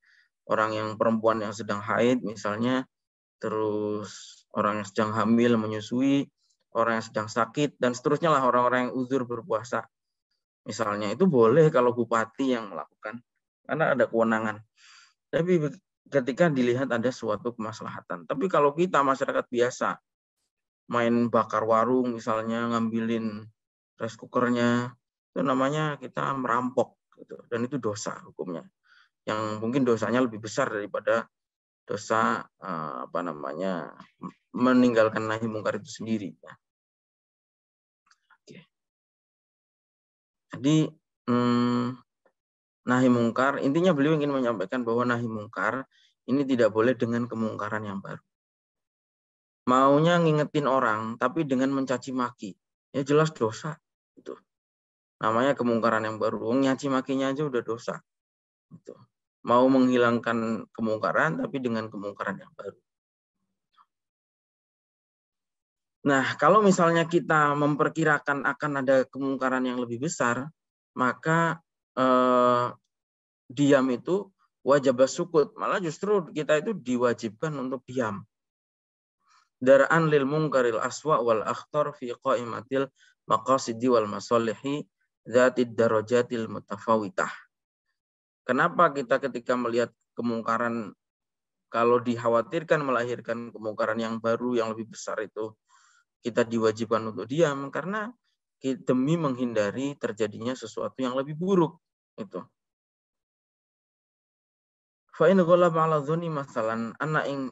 orang yang perempuan yang sedang haid misalnya, terus orang yang sedang hamil menyusui, orang yang sedang sakit, dan seterusnya lah, orang-orang yang uzur berpuasa. Misalnya itu boleh kalau bupati yang melakukan, karena ada kewenangan. Tapi ketika dilihat ada suatu kemaslahatan. Tapi kalau kita masyarakat biasa, main bakar warung misalnya, ngambilin rice cookernya, itu namanya kita merampok. Gitu. Dan itu dosa hukumnya. Yang mungkin dosanya lebih besar daripada dosa meninggalkan nahi mungkar itu sendiri. Oke. Jadi nahi mungkar, intinya beliau ingin menyampaikan bahwa nahi mungkar ini tidak boleh dengan kemungkaran yang baru. Maunya ngingetin orang, tapi dengan mencaci maki, ya jelas dosa. Itu namanya kemungkaran yang baru. Nyaci makinya aja udah dosa. Itu. Mau menghilangkan kemungkaran, tapi dengan kemungkaran yang baru. Nah, kalau misalnya kita memperkirakan akan ada kemungkaran yang lebih besar, maka diam itu wajib sukut. Malah justru kita itu diwajibkan untuk diam. Dar'an lil munkaril aswa wal akhtar fi qaimatil maqasidi wal masalihi dzatid darajatil mutafawitah. Kenapa kita ketika melihat kemungkaran, kalau dikhawatirkan melahirkan kemungkaran yang baru yang lebih besar itu, kita diwajibkan untuk diam karena demi menghindari terjadinya sesuatu yang lebih buruk itu. Fa in ghalaba 'ala dzanni masalan,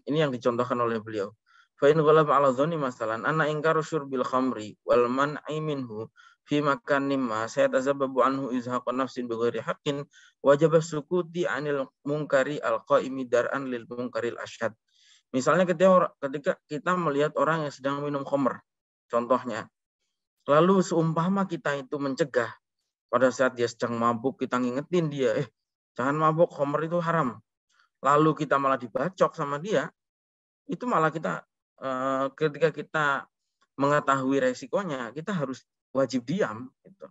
ini yang dicontohkan oleh beliau. Fa in ghalaba 'ala dzanni masalan anna inkaru syurbil khamri wal man'i minhu fi makanin ma sayatazabbabu anhu izhaqu nafsin bighairi haqqin wajib sukuti 'anil munkari al-qa'imi dar'an lil munkaril asyad. Misalnya ketika kita melihat orang yang sedang minum khamr, contohnya. Lalu seumpama kita itu mencegah pada saat dia sedang mabuk, kita ngingetin dia, jangan mabuk, khamr itu haram. Lalu kita malah dibacok sama dia, itu malah kita ketika kita mengetahui resikonya, kita harus wajib diam. Gitu.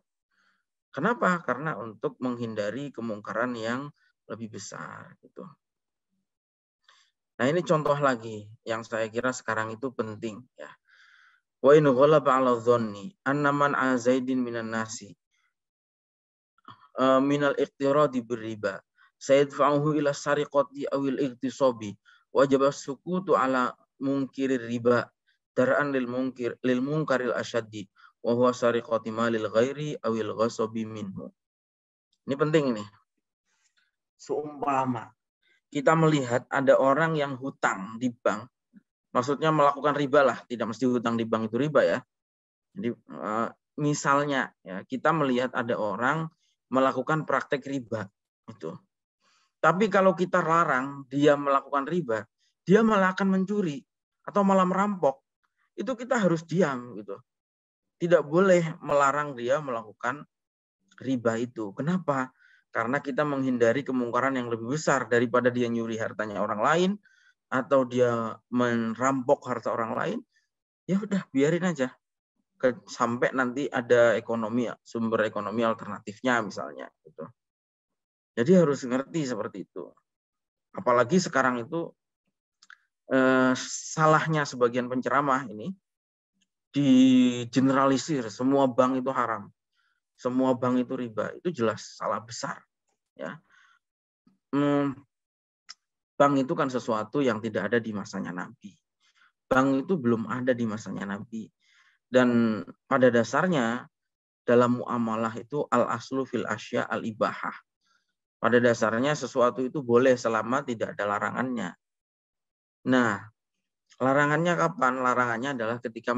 Kenapa? Karena untuk menghindari kemungkaran yang lebih besar. Gitu. Nah ini contoh lagi yang saya kira sekarang itu penting. Ya. Wa in ghalaba 'ala dhanni anna man azaidin minan nasi minal iqtiradi birriba sayadfa'uhu ila sariqati awil ightisabi wajib as-sukutu ala mungkirir riba dar'an lil munkaril asyaddi wa huwa sariqati malil ghairi awil ghasabi minhu. Ini penting ini. Seumpama kita melihat ada orang yang hutang di bank, maksudnya melakukan riba lah, tidak mesti hutang di bank itu riba ya. Jadi misalnya ya, kita melihat ada orang melakukan praktek riba itu. Tapi kalau kita larang dia melakukan riba, dia malah akan mencuri atau malah merampok. Itu kita harus diam gitu. Tidak boleh melarang dia melakukan riba itu. Kenapa? Karena kita menghindari kemungkaran yang lebih besar daripada dia nyuri hartanya orang lain atau dia merampok harta orang lain. Ya udah biarin aja. Sampai nanti ada sumber ekonomi alternatifnya misalnya gitu. Jadi harus ngerti seperti itu. Apalagi sekarang itu salahnya sebagian penceramah ini digeneralisir semua bank itu haram, semua bank itu riba. Itu jelas salah besar. Ya, bank itu kan sesuatu yang tidak ada di masanya Nabi. Bank itu belum ada di masanya Nabi. Dan pada dasarnya dalam muamalah itu al-aslu fil asya al-ibahah. Pada dasarnya sesuatu itu boleh selama tidak ada larangannya. Nah, larangannya kapan? Larangannya adalah ketika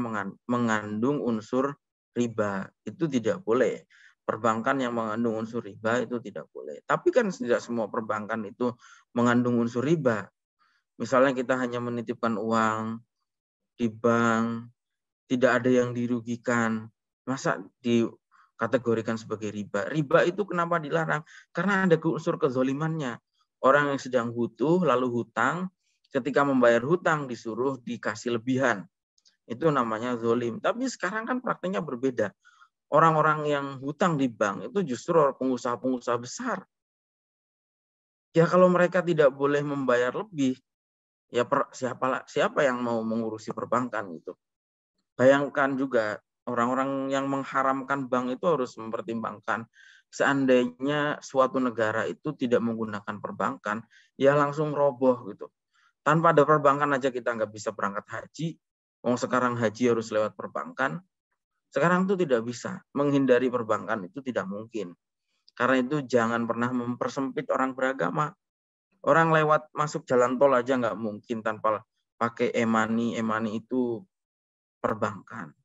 mengandung unsur riba. Itu tidak boleh. Perbankan yang mengandung unsur riba itu tidak boleh. Tapi kan tidak semua perbankan itu mengandung unsur riba. Misalnya kita hanya menitipkan uang di bank, tidak ada yang dirugikan, masa dikategorikan sebagai riba? Riba itu kenapa dilarang? Karena ada unsur kezolimannya. Orang yang sedang butuh lalu hutang, ketika membayar hutang disuruh dikasih lebihan. Itu namanya zolim. Tapi sekarang kan prakteknya berbeda. Orang-orang yang hutang di bank itu justru pengusaha-pengusaha besar. Ya kalau mereka tidak boleh membayar lebih, ya siapa yang mau mengurusi perbankan gitu. Bayangkan juga orang-orang yang mengharamkan bank itu harus mempertimbangkan seandainya suatu negara itu tidak menggunakan perbankan, ya langsung roboh gitu. Tanpa ada perbankan aja kita nggak bisa berangkat haji. Sekarang haji harus lewat perbankan. Sekarang itu tidak bisa. Menghindari perbankan itu tidak mungkin. Karena itu jangan pernah mempersempit orang beragama. Orang lewat masuk jalan tol aja nggak mungkin tanpa pakai e-money. E-money itu perbankan.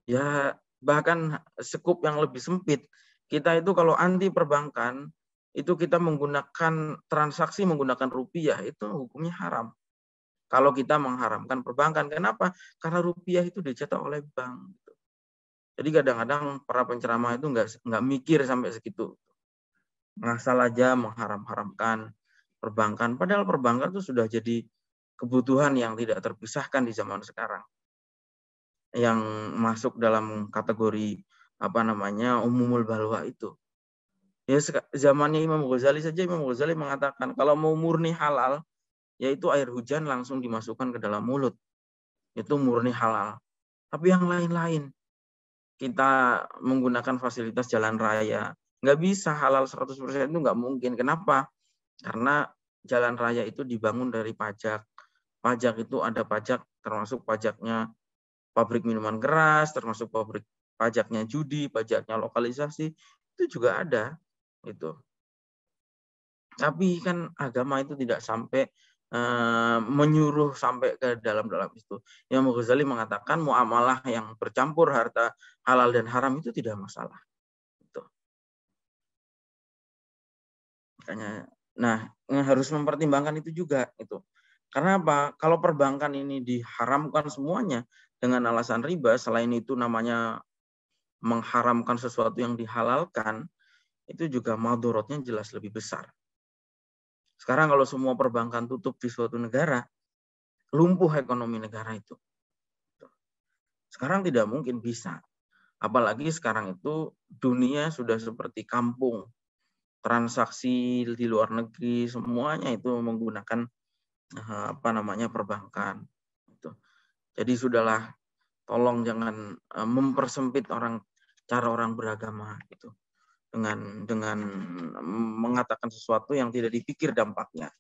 Ya bahkan skup yang lebih sempit. Kita itu kalau anti perbankan, itu kita menggunakan transaksi menggunakan rupiah, itu hukumnya haram. Kalau kita mengharamkan perbankan, kenapa? Karena rupiah itu dicetak oleh bank. Jadi kadang-kadang para penceramah itu nggak mikir sampai segitu. Ngasal aja mengharam-haramkan perbankan. Padahal perbankan itu sudah jadi kebutuhan yang tidak terpisahkan di zaman sekarang. Yang masuk dalam kategori umumul balwa itu. Ya zamannya Imam Ghazali saja, Imam Ghazali mengatakan kalau mau murni halal, yaitu air hujan langsung dimasukkan ke dalam mulut. Itu murni halal. Tapi yang lain-lain, kita menggunakan fasilitas jalan raya, nggak bisa halal 100% itu nggak mungkin. Kenapa? Karena jalan raya itu dibangun dari pajak. Pajak itu ada pajak, termasuk pajaknya pabrik minuman keras, termasuk pajaknya judi, pajaknya lokalisasi, itu juga ada. Gitu. Tapi kan agama itu tidak sampai menyuruh sampai ke dalam itu. Imam Ghazali mengatakan muamalah yang bercampur harta halal dan haram itu tidak masalah. Gitu. Makanya, harus mempertimbangkan itu juga. Itu. Karena apa? Kalau perbankan ini diharamkan semuanya dengan alasan riba, selain itu namanya mengharamkan sesuatu yang dihalalkan, itu juga madorotnya jelas lebih besar. Sekarang kalau semua perbankan tutup di suatu negara, lumpuh ekonomi negara itu. Sekarang tidak mungkin bisa. Apalagi sekarang itu dunia sudah seperti kampung. Transaksi di luar negeri semuanya itu menggunakan perbankan. Jadi sudahlah, tolong jangan mempersempit cara orang beragama gitu dengan mengatakan sesuatu yang tidak dipikir dampaknya.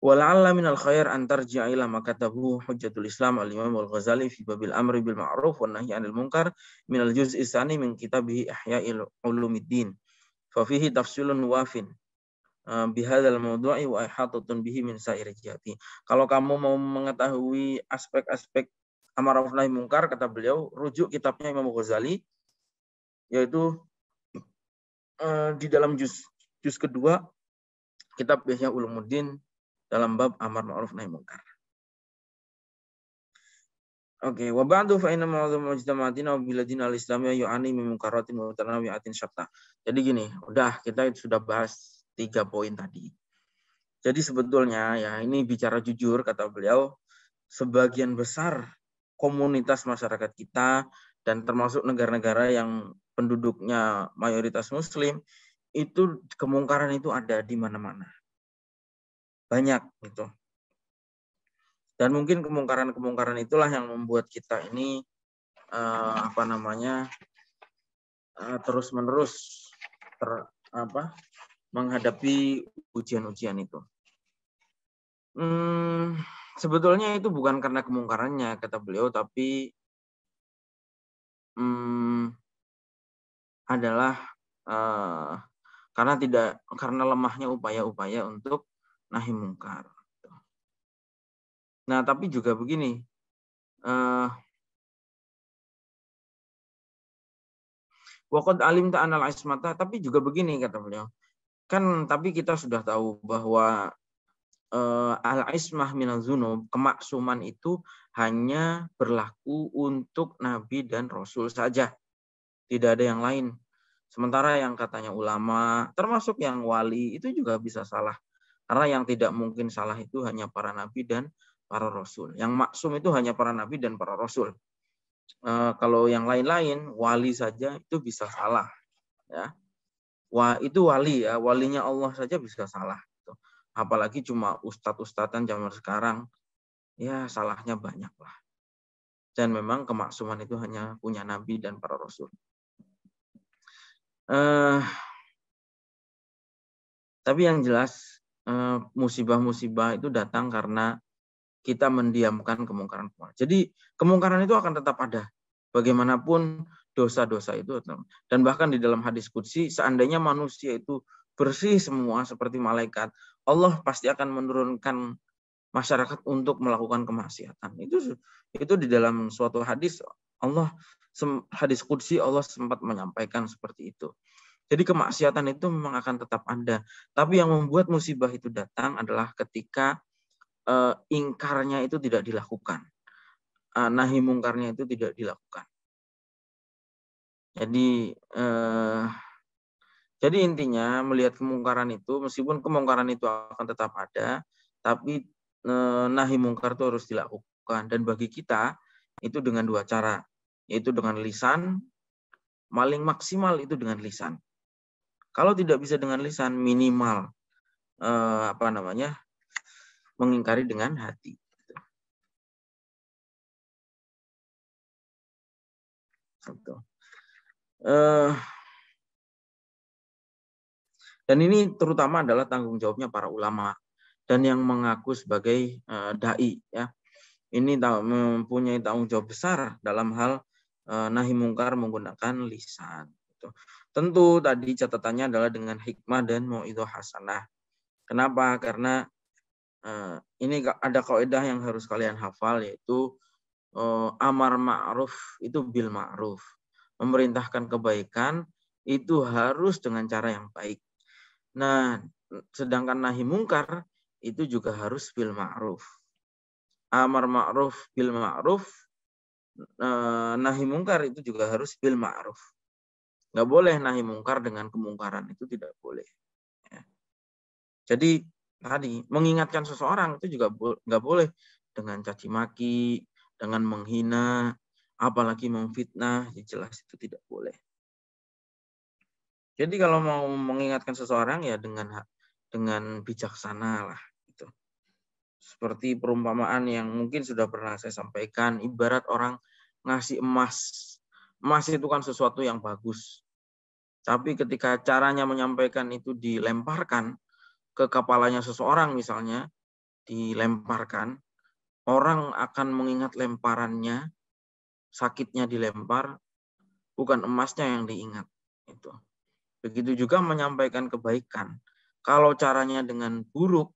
Wala'alla minal khair an tarji'a ila ma katabahu Hujjatul Islam al-Imam al-Ghazali fi babil amri bil ma'ruf wan nahyi 'anil munkar minal juz'i tsani min kitabih Ihya'il Ulumuddin. Fa fihi tafsilun wafin bihadzal mawdu'i wa ihatatun bihi min sa'iri jihati. Kalau kamu mau mengetahui aspek-aspek amar ma'ruf nahi munkar, kata beliau, rujuk kitabnya Imam Ghazali, yaitu di dalam juz kedua kitab Ihya Ulumuddin dalam bab amar ma'ruf nahi munkar. Oke, wa ba'du fa inna ma'dhum mujtama'atina wa biladina al-islamiyya yu'ani min munkaratin wa mutanawi'atin syatta. Jadi gini, kita sudah bahas 3 poin tadi. Jadi sebetulnya ya ini bicara jujur, kata beliau, sebagian besar komunitas masyarakat kita dan termasuk negara-negara yang penduduknya mayoritas muslim, itu kemungkaran itu ada di mana-mana. Banyak gitu. Dan mungkin kemungkaran itulah yang membuat kita ini terus-menerus menghadapi ujian-ujian itu. Sebetulnya itu bukan karena kemungkarannya, kata beliau, tapi adalah karena lemahnya upaya-upaya untuk nahi mungkar. Nah, tapi juga begini, waqad alimta anal ismata, tapi juga begini, kata beliau. Tapi kita sudah tahu bahwa al-ismah minaz dzunub, kemaksuman itu hanya berlaku untuk nabi dan rasul saja. Tidak ada yang lain. Sementara yang katanya ulama, termasuk yang wali, itu juga bisa salah. Karena yang tidak mungkin salah itu hanya para nabi dan para rasul. Yang maksum itu hanya para nabi dan para rasul. Kalau yang lain-lain, wali saja itu bisa salah. Ya. Itu wali ya, walinya Allah saja bisa salah. Apalagi cuma ustadz-ustadzan zaman sekarang, ya salahnya banyak lah. Dan memang kemaksuman itu hanya punya nabi dan para rasul. Tapi yang jelas musibah-musibah itu datang karena kita mendiamkan kemungkaran. Jadi kemungkaran itu akan tetap ada. Bagaimanapun dosa-dosa itu. Dan bahkan di dalam hadis qudsi, seandainya manusia itu bersih semua seperti malaikat, Allah pasti akan menurunkan masyarakat untuk melakukan kemaksiatan. Itu di dalam suatu hadis hadis qudsi Allah sempat menyampaikan seperti itu. Jadi kemaksiatan itu memang akan tetap ada. Tapi yang membuat musibah itu datang adalah ketika ingkarnya itu tidak dilakukan. Nahi mungkarnya itu tidak dilakukan. Jadi intinya melihat kemungkaran itu, meskipun kemungkaran itu akan tetap ada, tapi nahi mungkar itu harus dilakukan. Dan bagi kita itu dengan 2 cara, yaitu dengan lisan, paling maksimal itu dengan lisan. Kalau tidak bisa dengan lisan, minimal mengingkari dengan hati. Dan ini terutama adalah tanggung jawabnya para ulama dan yang mengaku sebagai dai, ya. Ini mempunyai tanggung jawab besar dalam hal nahi mungkar menggunakan lisan. Tentu tadi catatannya adalah dengan hikmah dan mau'idhah hasanah. Kenapa? Karena ini ada kaidah yang harus kalian hafal, yaitu amar ma'ruf itu bil ma'ruf. Memerintahkan kebaikan itu harus dengan cara yang baik. Nah, sedangkan nahi mungkar itu juga harus bil ma'ruf. Amar ma'ruf bil ma'ruf, nahi mungkar itu juga harus bil ma'ruf. Nggak boleh nahi mungkar dengan kemungkaran, itu tidak boleh. Ya. Jadi tadi mengingatkan seseorang itu juga nggak boleh dengan caci maki, dengan menghina, apalagi memfitnah, jelas itu tidak boleh. Jadi kalau mau mengingatkan seseorang ya dengan bijaksana lah. Gitu. Seperti perumpamaan yang mungkin sudah pernah saya sampaikan, ibarat orang ngasih emas. Emas itu kan sesuatu yang bagus. Tapi ketika caranya menyampaikan itu dilemparkan ke kepalanya seseorang misalnya, dilemparkan, orang akan mengingat lemparannya, sakitnya dilempar, bukan emasnya yang diingat. Itu. Begitu juga menyampaikan kebaikan. Kalau caranya dengan buruk,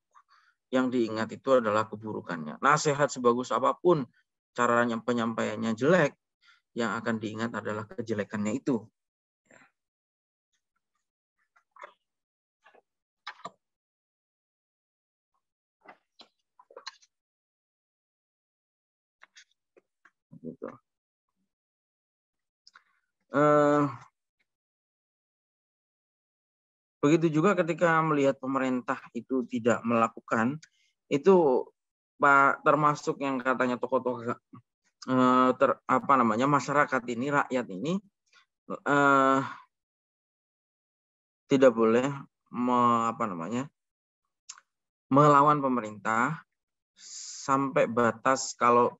yang diingat itu adalah keburukannya. Nasihat sebagus apapun, caranya penyampaiannya jelek, yang akan diingat adalah kejelekannya itu. Gitu. Begitu juga ketika melihat pemerintah itu tidak melakukan, itu Pak termasuk yang katanya tokoh-tokoh masyarakat ini, rakyat ini tidak boleh melawan pemerintah sampai batas kalau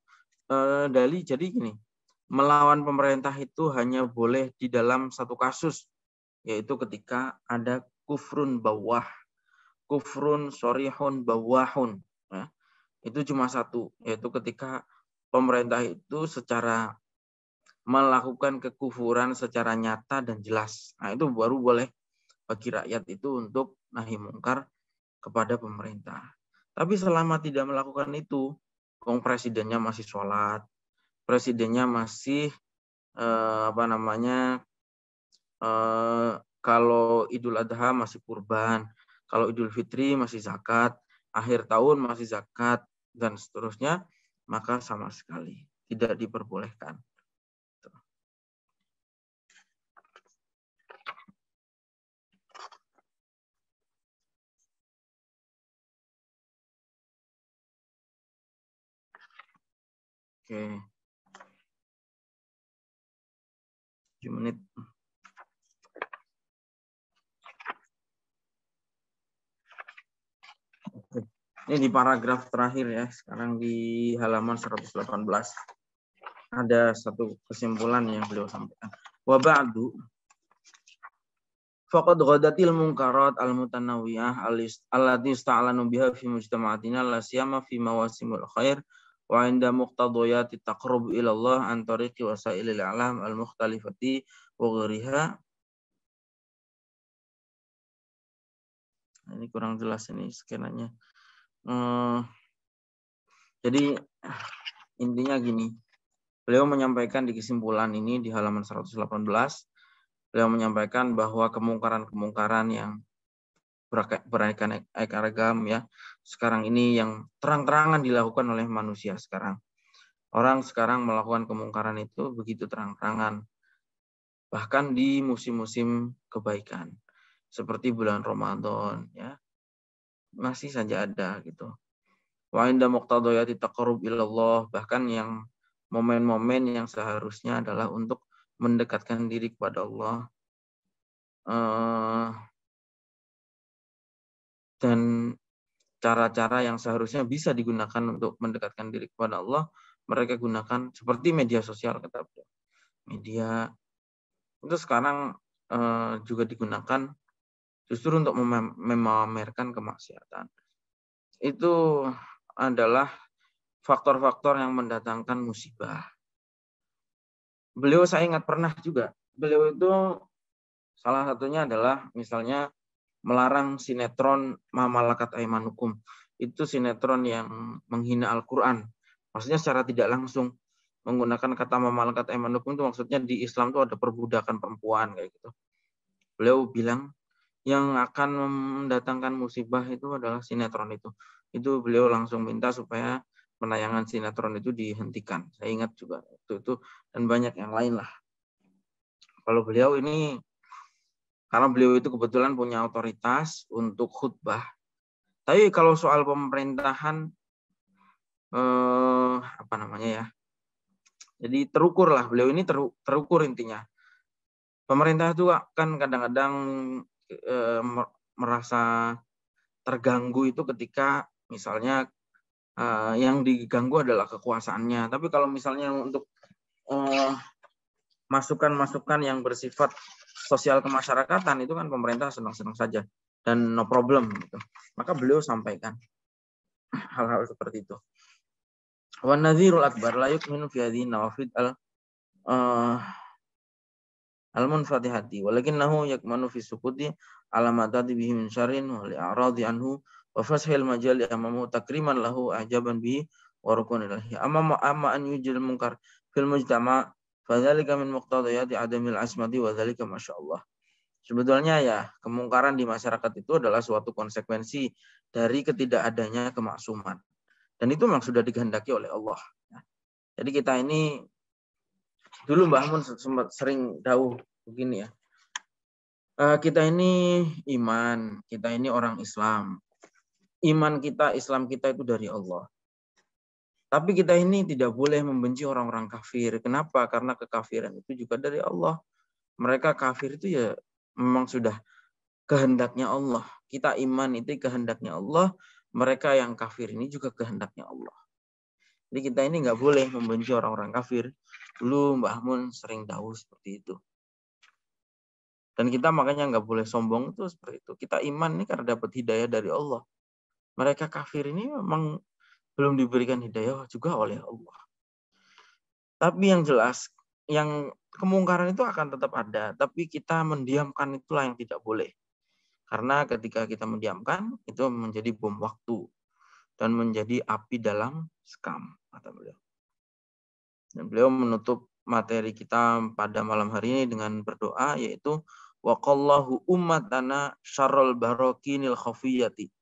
jadi gini, melawan pemerintah itu hanya boleh di dalam satu kasus, yaitu ketika ada kufrun bawah, kufrun sorihun bawahun. Ya. Itu cuma satu, yaitu ketika pemerintah itu secara melakukan kekufuran secara nyata dan jelas. Nah, itu baru boleh bagi rakyat itu untuk nahi mungkar kepada pemerintah. Tapi selama tidak melakukan itu, presidennya masih sholat, presidennya masih kalau Idul Adha masih kurban, kalau Idul Fitri masih zakat, akhir tahun masih zakat, dan seterusnya, maka sama sekali tidak diperbolehkan. Oke. 7 menit. Oke. Ini di paragraf terakhir ya, sekarang di halaman 118. Ada satu kesimpulan yang beliau sampaikan. Wa ba'du faqad ghadatil munkarat al-mutanawiyah allati ista'lanu biha fi mujtama'atina la siyama fi mawasimul khair wa 'inda muqtadayati taqarrub ila Allah an tariqi wasailil a'lam al-mukhtalifati wa ghairiha. Ini kurang jelas ini skenanya. Jadi intinya gini. Beliau menyampaikan di kesimpulan ini di halaman 118, beliau menyampaikan bahwa kemungkaran-kemungkaran yang beraneka ragam ya, sekarang ini yang terang-terangan dilakukan oleh manusia sekarang. Orang sekarang melakukan kemungkaran itu begitu terang-terangan. Bahkan di musim-musim kebaikan. Seperti bulan Ramadan ya. Masih saja ada gitu. Wa inda muqtadayati taqarrub ilallah, bahkan yang momen-momen yang seharusnya adalah untuk mendekatkan diri kepada Allah dan cara-cara yang seharusnya bisa digunakan untuk mendekatkan diri kepada Allah, mereka gunakan seperti media sosial, kata beliau. Media itu sekarang juga digunakan justru untuk memamerkan kemaksiatan. Itu adalah faktor-faktor yang mendatangkan musibah. Beliau saya ingat pernah juga, beliau itu salah satunya adalah misalnya melarang sinetron Ma Malakat Aimanukum. Itu sinetron yang menghina Al-Quran. Maksudnya secara tidak langsung menggunakan kata Ma Malakat Aimanukum itu maksudnya di Islam itu ada perbudakan perempuan kayak gitu. Beliau bilang yang akan mendatangkan musibah itu adalah sinetron itu. Itu beliau langsung minta supaya penayangan sinetron itu dihentikan. Saya ingat juga itu dan banyak yang lain lah. Kalau beliau ini, karena beliau itu kebetulan punya otoritas untuk khutbah Tapi kalau soal pemerintahan apa namanya ya? Jadi terukur lah, beliau ini terukur intinya. Pemerintah itu kan kadang-kadang merasa terganggu itu ketika misalnya yang diganggu adalah kekuasaannya. Tapi kalau misalnya untuk masukan-masukan yang bersifat sosial kemasyarakatan itu kan pemerintah senang-senang saja dan no problem gitu. Maka beliau sampaikan hal-hal seperti itu. Wan nadhirul akbar la yu'minu fi hadhihi nawafid al-munfatihati walakinnahu yakmanu fi sukuti ala ma tati bihi min syarrin wa li'aradi anhu wa fashil majali amamu takriman lahu ajaban bihi wa rukun ilahi amma an yujil munkar fil mujtama fadzalika min muqtadayati adamil asmati wa dzalika masyaallah. Sebetulnya ya kemungkaran di masyarakat itu adalah suatu konsekuensi dari ketidakadanya kemaksuman. Dan itu memang sudah dikehendaki oleh Allah. Jadi kita ini dulu Mbah Mun sering dawuh begini ya. Kita ini iman, kita ini orang Islam. Iman kita, Islam kita itu dari Allah. Tapi kita ini tidak boleh membenci orang-orang kafir. Kenapa? Karena kekafiran itu juga dari Allah. Mereka kafir itu ya memang sudah kehendaknya Allah. Kita iman itu kehendaknya Allah. Mereka yang kafir ini juga kehendaknya Allah. Jadi kita ini nggak boleh membenci orang-orang kafir. Dulu Mbah Mun sering dawuh seperti itu. Dan kita makanya nggak boleh sombong itu seperti itu. Kita iman ini karena dapat hidayah dari Allah. Mereka kafir ini memang belum diberikan hidayah juga oleh Allah. Tapi yang jelas, yang kemungkaran itu akan tetap ada. Tapi kita mendiamkan itulah yang tidak boleh. Karena ketika kita mendiamkan, itu menjadi bom waktu. Dan menjadi api dalam sekam, kata beliau. Dan beliau menutup materi kita pada malam hari ini dengan berdoa, yaitu waqallahu ummatana syarrul barakinil khafiyati.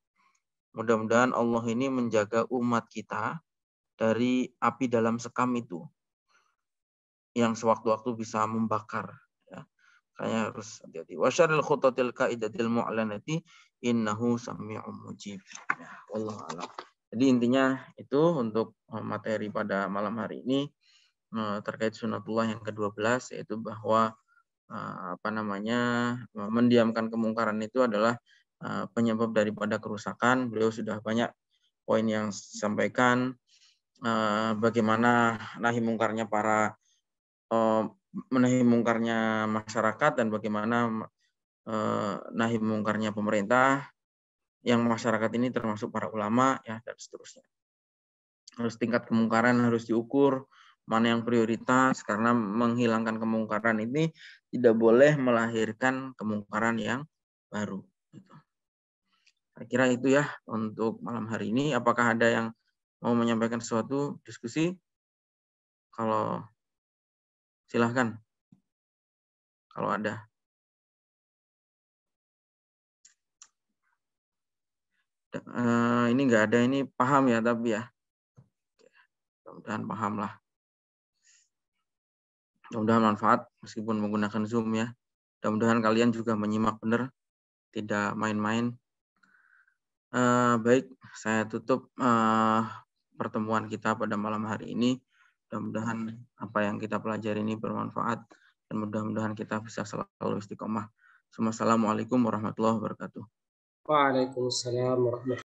Mudah-mudahan Allah ini menjaga umat kita dari api dalam sekam itu yang sewaktu-waktu bisa membakar. Ya. Kayaknya harus hati-hati. Wa syarril khutatil qaidatil mu'lanati innahu sami'un mujib. Ya, wallahu a'lam. Jadi intinya itu untuk materi pada malam hari ini terkait sunatullah yang ke-12, yaitu bahwa mendiamkan kemungkaran itu adalah penyebab daripada kerusakan. Beliau sudah banyak poin yang disampaikan, bagaimana nahi mungkarnya menahi mungkarnya masyarakat dan bagaimana nahi mungkarnya pemerintah, yang masyarakat ini termasuk para ulama ya dan seterusnya. Harus tingkat kemungkaran harus diukur mana yang prioritas, karena menghilangkan kemungkaran ini tidak boleh melahirkan kemungkaran yang baru. Saya kira itu ya untuk malam hari ini. Apakah ada yang mau menyampaikan sesuatu, diskusi? Kalau silahkan. Kalau ada. Ini nggak ada, ini paham ya tapi ya. Mudah-mudahan paham lah. Mudah-mudahan manfaat meskipun menggunakan Zoom ya. Mudah-mudahan kalian juga menyimak benar, tidak main-main. Baik, saya tutup pertemuan kita pada malam hari ini. Mudah-mudahan apa yang kita pelajari ini bermanfaat dan mudah-mudahan kita bisa selalu istiqomah. Assalamualaikum warahmatullahi wabarakatuh. Waalaikumsalam warahmatullahi wabarakatuh.